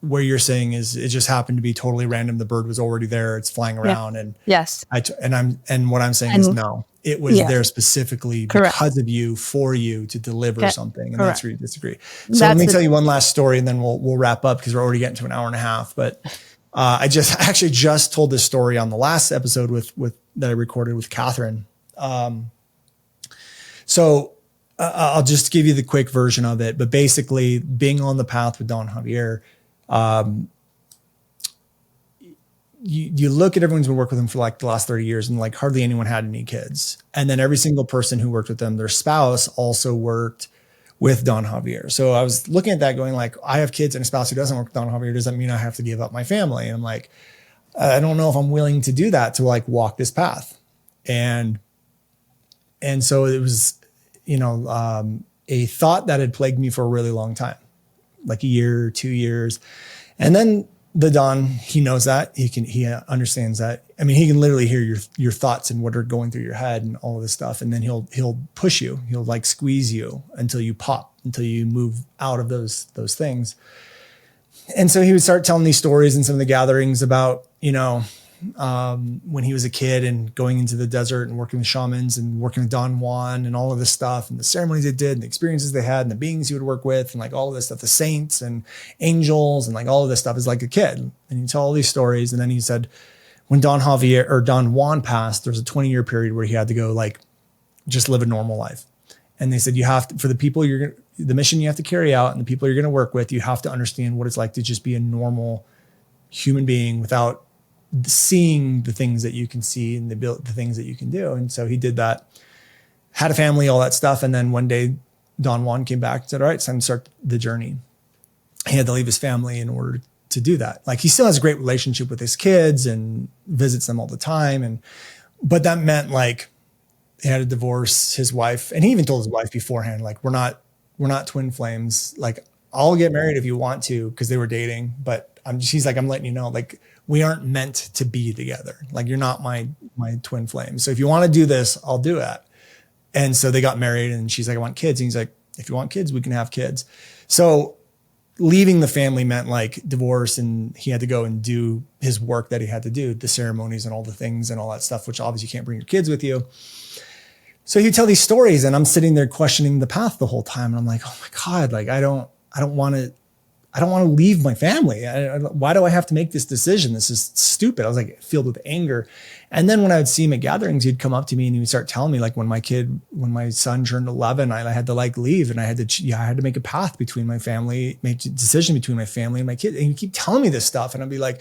where you're saying is it just happened to be totally random. The bird was already there. It's flying around. And yes. And what I'm saying is no, it was there specifically because of you, for you to deliver something. And that's where you disagree. So let me tell you one last story and then we'll wrap up because we're already getting to an hour and a half. But I actually just told this story on the last episode with that I recorded with Catherine. So I'll just give you the quick version of it. But basically being on the path with Don Javier, you look at everyone's been working with him for like the last 30 years and like hardly anyone had any kids. And then every single person who worked with them, their spouse also worked with Don Javier. So I was looking at that going like, I have kids and a spouse who doesn't work with Don Javier. Does that mean I have to give up my family? And I'm like, I don't know if I'm willing to do that to like walk this path. And so it was, a thought that had plagued me for a really long time, like a year, 2 years. And then the Don, he knows that he understands that. I mean, he can literally hear your thoughts and what are going through your head and all of this stuff. And then he'll push you, he'll like squeeze you until you pop, until you move out of those things. And so he would start telling these stories in some of the gatherings about, when he was a kid and going into the desert and working with shamans and working with Don Juan and all of this stuff and the ceremonies they did and the experiences they had and the beings he would work with and like all of this stuff, the saints and angels and like all of this stuff as like a kid. And he'd tell all these stories. And then he said, when Don Juan passed, there was a 20-year period where he had to go like just live a normal life. And they said, you have to, for the people the mission you have to carry out and the people you're going to work with, you have to understand what it's like to just be a normal human being without seeing the things that you can see and the things that you can do. And so he did that, had a family, all that stuff. And then one day Don Juan came back and said, all right, it's time to start the journey. He had to leave his family in order to do that. Like he still has a great relationship with his kids and visits them all the time. But that meant like he had to divorce his wife. And he even told his wife beforehand, like, we're not twin flames. Like I'll get married if you want to, because they were dating, but she's like, I'm letting you know, like, we aren't meant to be together. Like you're not my twin flame. So if you want to do this, I'll do it. And so they got married and she's like, I want kids. And he's like, if you want kids, we can have kids. So leaving the family meant like divorce and he had to go and do his work that he had to do, the ceremonies and all the things and all that stuff, which obviously you can't bring your kids with you. So he'd tell these stories and I'm sitting there questioning the path the whole time. And I'm like, oh my God, like I don't want to leave my family. Why do I have to make this decision? This is stupid. I was like filled with anger. And then when I would see him at gatherings, he'd come up to me and he would start telling me like when my son turned 11, I had to like leave and I had to make a path between my family, make a decision between my family and my kid. And he'd keep telling me this stuff. And I'd be like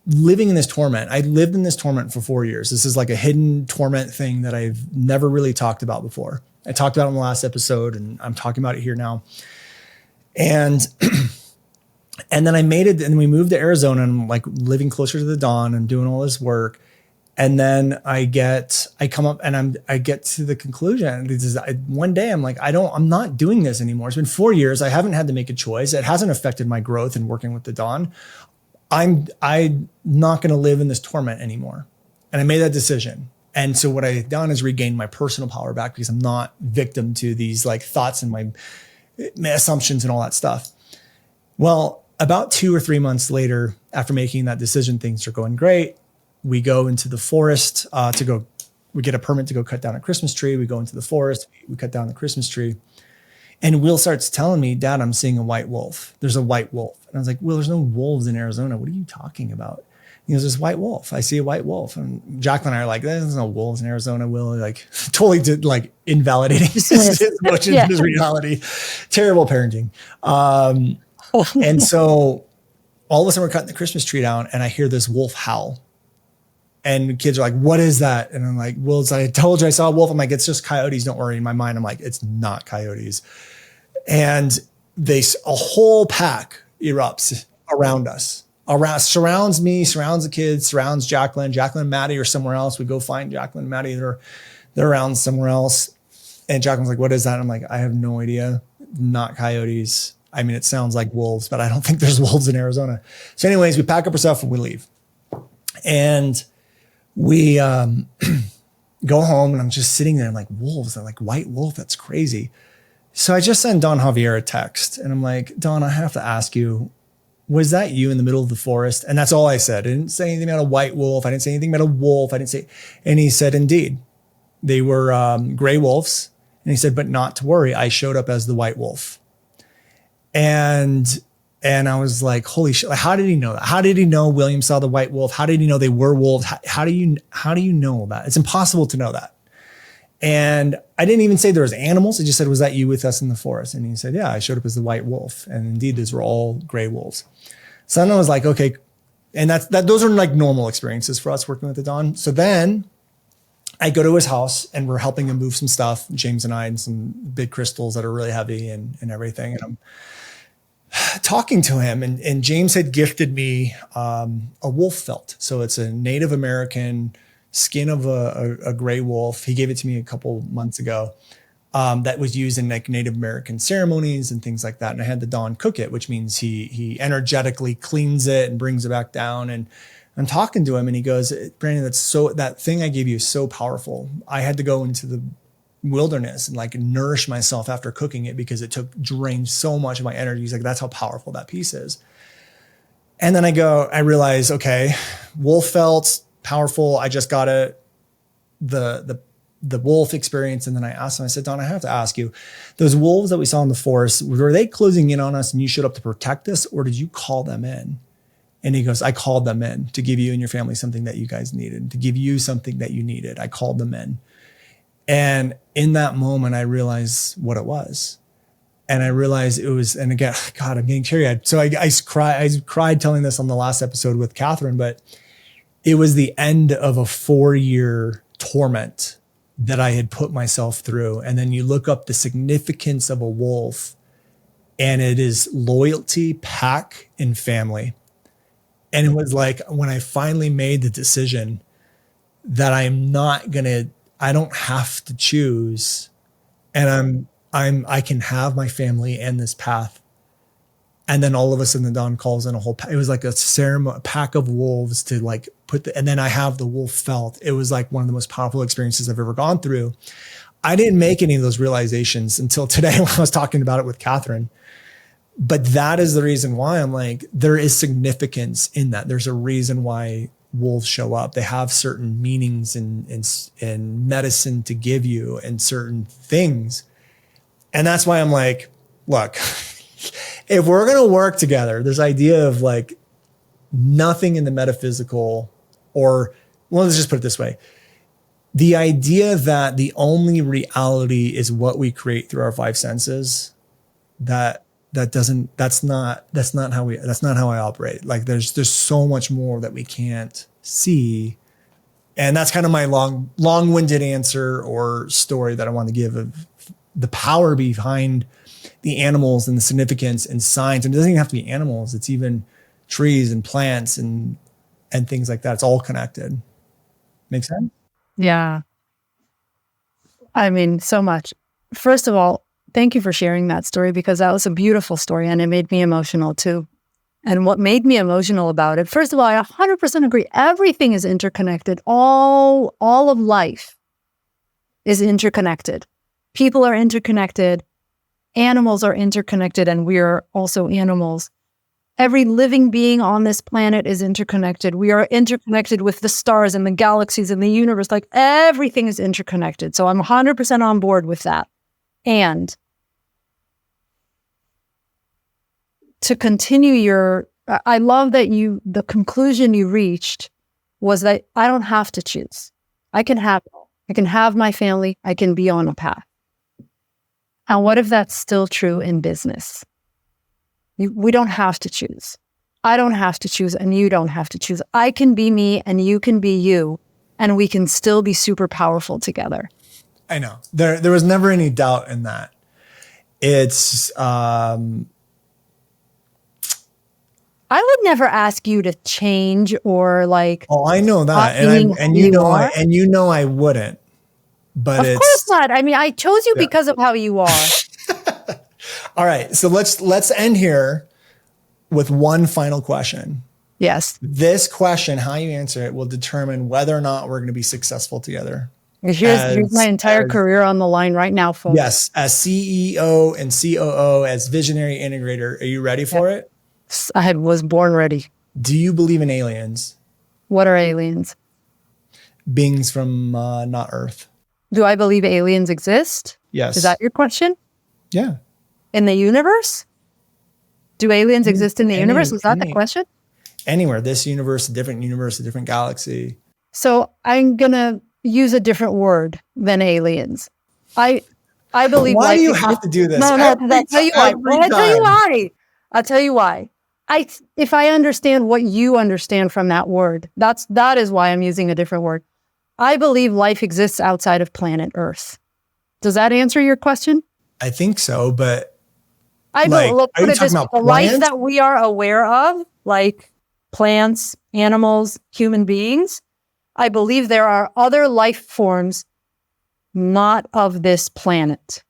living in this torment. I lived in this torment for 4 years. This is like a hidden torment thing that I've never really talked about before. I talked about it in the last episode and I'm talking about it here now. And then I made it and we moved to Arizona and I'm like living closer to the Don and doing all this work. And then I get to the conclusion. One day I'm like, I'm not doing this anymore. It's been 4 years. I haven't had to make a choice. It hasn't affected my growth in working with the Don. I'm not going to live in this torment anymore. And I made that decision. And so what I had done is regained my personal power back because I'm not victim to these like thoughts and my assumptions and all that stuff. Well, about 2 or 3 months later, after making that decision, things are going great. We go into the forest we get a permit to go cut down a Christmas tree. We go into the forest, we cut down the Christmas tree. And Will starts telling me, Dad, I'm seeing a white wolf. There's a white wolf. And I was like, Will, there's no wolves in Arizona. What are you talking about? He goes, there's a white wolf. I see a white wolf. And Jacqueline and I are like, there's no wolves in Arizona. Will like totally did like invalidating his emotions and his reality. Terrible parenting. And so all of a sudden we're cutting the Christmas tree down and I hear this wolf howl. And the kids are like, what is that? And I'm like, Will, I told you I saw a wolf. I'm like, it's just coyotes. Don't worry. In my mind, I'm like, it's not coyotes. And a whole pack erupts around us. Surrounds me, surrounds the kids, surrounds Jacqueline and Maddie are somewhere else. We go find Jacqueline and Maddie. They're around somewhere else. And Jacqueline's like, what is that? I'm like, I have no idea. Not coyotes. I mean, it sounds like wolves, but I don't think there's wolves in Arizona. So anyways, we pack up our stuff and we leave. And we go home, and I'm just sitting there. I'm like, wolves? They're like, white wolf? That's crazy. So I just sent Don Javier a text, and I'm like, Don, I have to ask you, was that you in the middle of the forest? And that's all I said. I didn't say anything about a white wolf. I didn't say anything about a wolf. I didn't say, and he said, indeed, they were gray wolves. And he said, but not to worry, I showed up as the white wolf. And I was like, holy shit, how did he know that? How did he know William saw the white wolf? How did he know they were wolves? How do you know that? It's impossible to know that. And I didn't even say there was animals. I just said, was that you with us in the forest? And he said, yeah, I showed up as the white wolf. And indeed, those were all gray wolves. So then I was like, okay. And those are like normal experiences for us working with the Don. So then I go to his house, and we're helping him move some stuff, James and I, and some big crystals that are really heavy and everything. And I'm talking to him, and James had gifted me a wolf felt. So it's a Native American skin of a gray wolf. He gave it to me a couple months ago, that was used in like Native American ceremonies and things like that. And I had the Don cook it, which means he energetically cleans it and brings it back down. And I'm talking to him, and he goes, Brandon, that thing I gave you is so powerful. I had to go into the wilderness and like nourish myself after cooking it because it drained so much of my energy. He's like, that's how powerful that piece is. And then I realize, okay, wolf felt powerful. I just got the wolf experience. And then I asked him, I said, Don, I have to ask you, those wolves that we saw in the forest, were they closing in on us and you showed up to protect us, or did you call them in? And he goes, I called them in to give you and your family something that you guys needed, to give you something that you needed. I called them in. And in that moment, I realized what it was. And I realized it was, and again, God, I'm getting teary-eyed. So I cried telling this on the last episode with Catherine, but it was the end of a 4-year torment that I had put myself through. And then you look up the significance of a wolf, and it is loyalty, pack, and family. And it was like when I finally made the decision that I don't have to choose, and I can have my family and this path. And then all of a sudden the Don calls in it was like a ceremony, a pack of wolves to like and then I have the wolf felt. It was like one of the most powerful experiences I've ever gone through. I didn't make any of those realizations until today when I was talking about it with Catherine. But that is the reason why I'm like, there is significance in that. There's a reason why wolves show up. They have certain meanings and medicine to give you and certain things. And that's why I'm like, look, if we're going to work together, this idea of like nothing in the metaphysical, or well, let's just put it this way. The idea that the only reality is what we create through our 5 senses, that's not how I operate. Like there's so much more that we can't see. And that's kind of my long-winded answer or story that I want to give of the power behind the animals and the significance and science. And it doesn't even have to be animals. It's even trees and plants and things like that. It's all connected. Make sense? Yeah. I mean, so much. First of all, thank you for sharing that story, because that was a beautiful story and it made me emotional too. And what made me emotional about it, first of all, I 100% agree. Everything is interconnected. All of life is interconnected. People are interconnected. Animals are interconnected, and we are also animals. Every living being on this planet is interconnected. We are interconnected with the stars and the galaxies and the universe. Like everything is interconnected. So I'm 100% on board with that. And to continue I love that the conclusion you reached was that I don't have to choose. I can have my family. I can be on a path. And what if that's still true in business? We don't have to choose. I don't have to choose, and you don't have to choose. I can be me and you can be you, and we can still be super powerful together. I know. There was never any doubt in that. It's I would never ask you to change or like. Oh, I know that, and you know I wouldn't. But of course not. I mean, I chose you because of how you are. All right. So let's end here with one final question. Yes. This question, how you answer it, will determine whether or not we're going to be successful together. Here's my entire career on the line right now, folks. Yes, as CEO and COO, as visionary integrator. Are you ready for it? I was born ready. Do you believe in aliens? What are aliens? Beings from not Earth. Do I believe aliens exist? Yes. Is that your question? Yeah. In the universe? Do aliens exist in the universe? Was that the question? Anywhere. This universe, a different galaxy. So I'm going to use a different word than aliens. I believe. Why do you have to do this? No, I'll tell you why. I'll tell you why. If I understand what you understand from that word, that is why I'm using a different word. I believe life exists outside of planet Earth. Does that answer your question? I think so, but I don't look at this. The life that we are aware of, like plants, animals, human beings, I believe there are other life forms not of this planet.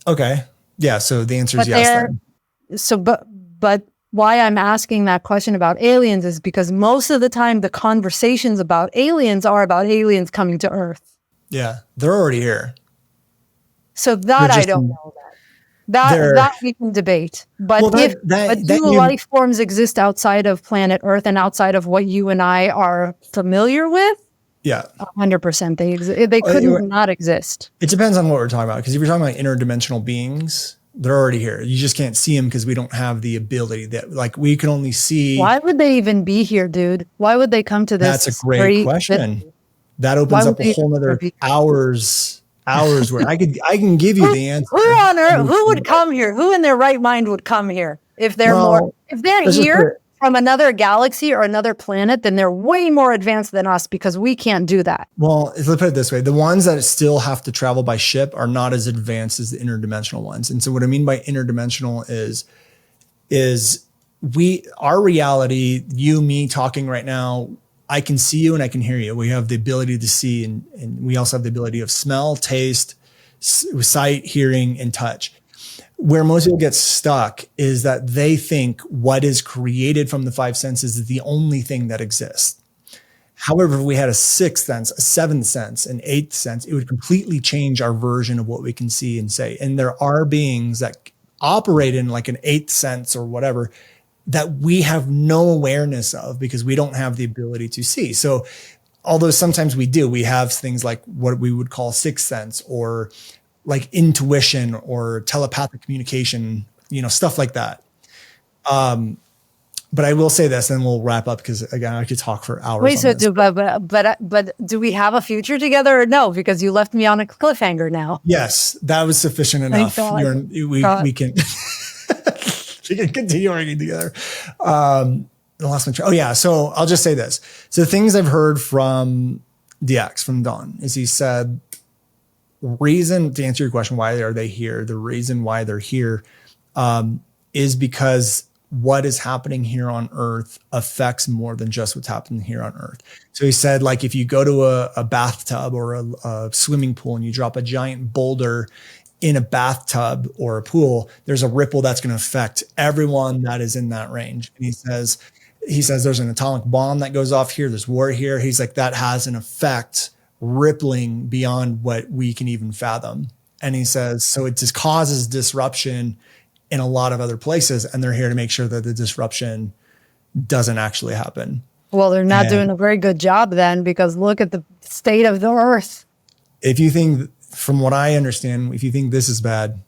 Okay. Yeah. So the answer is yes. Then. So, but why I'm asking that question about aliens is because most of the time the conversations about aliens are about aliens coming to Earth. Yeah. They're already here. So that I don't know that we can debate. But do life forms exist outside of planet Earth and outside of what you and I are familiar with? Yeah. 100% they exist. They couldn't not exist. It depends on what we're talking about. Because if you're talking about interdimensional beings, they're already here. You just can't see them because we don't have the ability that, like, we can only see. Why would they even be here, dude? Why would they come to this? That's a great question. That opens up a whole other hours where I can give you the answer. Who on earth? Who would come here? Who in their right mind would come here? If they're here from another galaxy or another planet, then they're way more advanced than us because we can't do that. Well, let's put it this way. The ones that still have to travel by ship are not as advanced as the interdimensional ones. And so what I mean by interdimensional is our reality, you, me talking right now, I can see you and I can hear you. We have the ability to see and we also have the ability of smell, taste, sight, hearing, and touch. Where most people get stuck is that they think what is created from the five senses is the only thing that exists. However, if we had a sixth sense, a seventh sense, an eighth sense, it would completely change our version of what we can see and say. And there are beings that operate in like an eighth sense or whatever that we have no awareness of because we don't have the ability to see. So although sometimes we do, we have things like what we would call sixth sense or like intuition or telepathic communication, stuff like that. But I will say this, and we'll wrap up because again, I could talk for hours. Wait, but do we have a future together or no? Because you left me on a cliffhanger now. Yes, that was sufficient enough. We can we can continue working together. The last one. Oh yeah. So I'll just say this. So the things I've heard from DX, from Don, is he said, reason to answer your question, why are they here? The reason why they're here is because what is happening here on Earth affects more than just what's happening here on Earth. So he said, like, if you go to a bathtub or a swimming pool and you drop a giant boulder in a bathtub or a pool, there's a ripple that's going to affect everyone that is in that range. And he says there's an atomic bomb that goes off here. There's war here. He's like, that has an effect rippling beyond what we can even fathom. And he says, so it just causes disruption in a lot of other places. And they're here to make sure that the disruption doesn't actually happen. Well, they're not doing a very good job then, because look at the state of the Earth. If you think, from what I understand, if you think this is bad,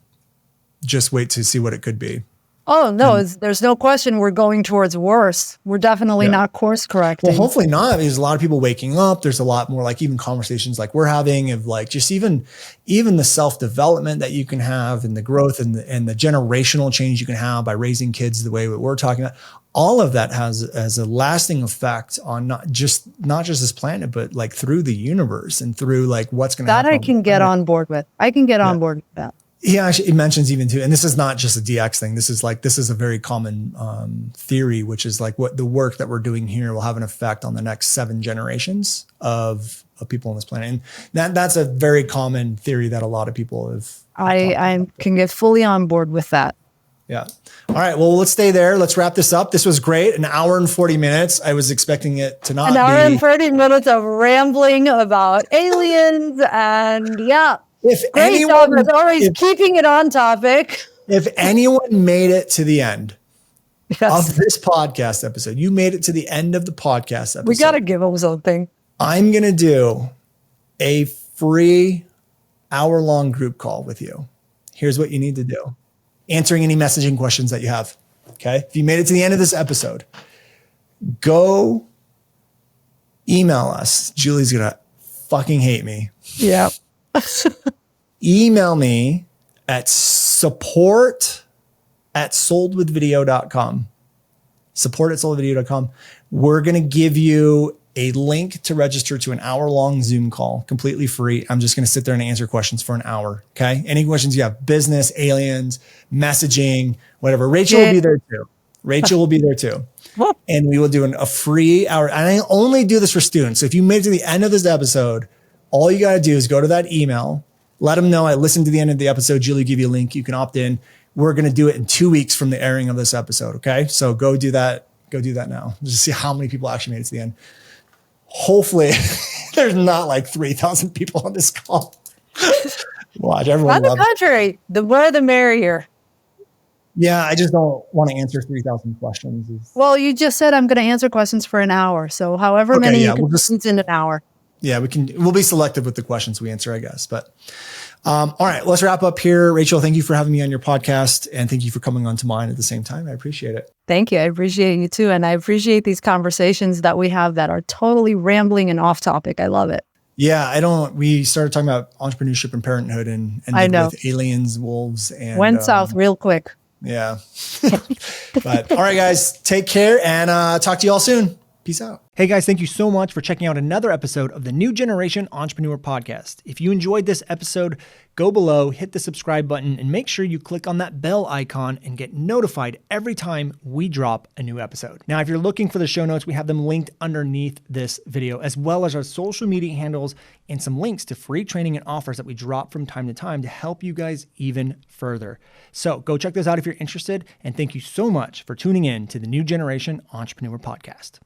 just wait to see what it could be. Oh, no, there's no question we're going towards worse. We're definitely not course correcting. Well, hopefully not. There's a lot of people waking up. There's a lot more, like, even conversations like we're having of, like, just even the self-development that you can have and the growth and the generational change you can have by raising kids the way that we're talking about. All of that has a lasting effect on not just this planet, but like through the universe and through like what's going to happen. That I can get on board with. I can get on board with that. Yeah, actually, it mentions even too, and this is not just a DX thing. This is a very common theory, which is like what the work that we're doing here will have an effect on the next 7 generations of people on this planet. And that's a very common theory that a lot of people I can get fully on board with that. Yeah. All right. Well, let's stay there. Let's wrap this up. This was great. An hour and 40 minutes. I was expecting it to not be. An hour and 30 minutes of rambling about aliens and great job as always keeping it on topic. If anyone made it to the end of this podcast episode, you made it to the end of the podcast episode. We got to give them something. I'm going to do a free hour-long group call with you. Here's what you need to do. Answering any messaging questions that you have. Okay. If you made it to the end of this episode, go email us. Julie's going to fucking hate me. Yeah. Email me at support@soldwithvideo.com. Support@soldwithvideo.com. We're going to give you a link to register to an hour-long Zoom call, completely free. I'm just going to sit there and answer questions for an hour. Okay. Any questions you have, business, aliens, messaging, whatever. Rachel will be there too. And we will do a free hour. And I only do this for students. So if you made it to the end of this episode, all you got to do is go to that email, let them know I listened to the end of the episode. Julie give you a link. You can opt in. We're going to do it in 2 weeks from the airing of this episode. Okay. So go do that. Go do that now. Just see how many people actually made it to the end. Hopefully there's not like 3,000 people on this call. Watch everyone. On the contrary, the more the merrier. Yeah, I just don't want to answer 3,000 questions. Well, you just said I'm going to answer questions for an hour. So however many you can put in an hour. Yeah, we'll be selective with the questions we answer, I guess. But all right, let's wrap up here. Rachel, thank you for having me on your podcast. And thank you for coming on to mine at the same time. I appreciate it. Thank you. I appreciate you too. And I appreciate these conversations that we have that are totally rambling and off topic. I love it. Yeah, we started talking about entrepreneurship and parenthood and ended with aliens, wolves, and went south real quick. Yeah. But all right, guys, take care and talk to you all soon. Peace out. Hey guys, thank you so much for checking out another episode of the New Generation Entrepreneur Podcast. If you enjoyed this episode, go below, hit the subscribe button, and make sure you click on that bell icon and get notified every time we drop a new episode. Now, if you're looking for the show notes, we have them linked underneath this video, as well as our social media handles and some links to free training and offers that we drop from time to time to help you guys even further. So go check those out if you're interested, and thank you so much for tuning in to the New Generation Entrepreneur Podcast.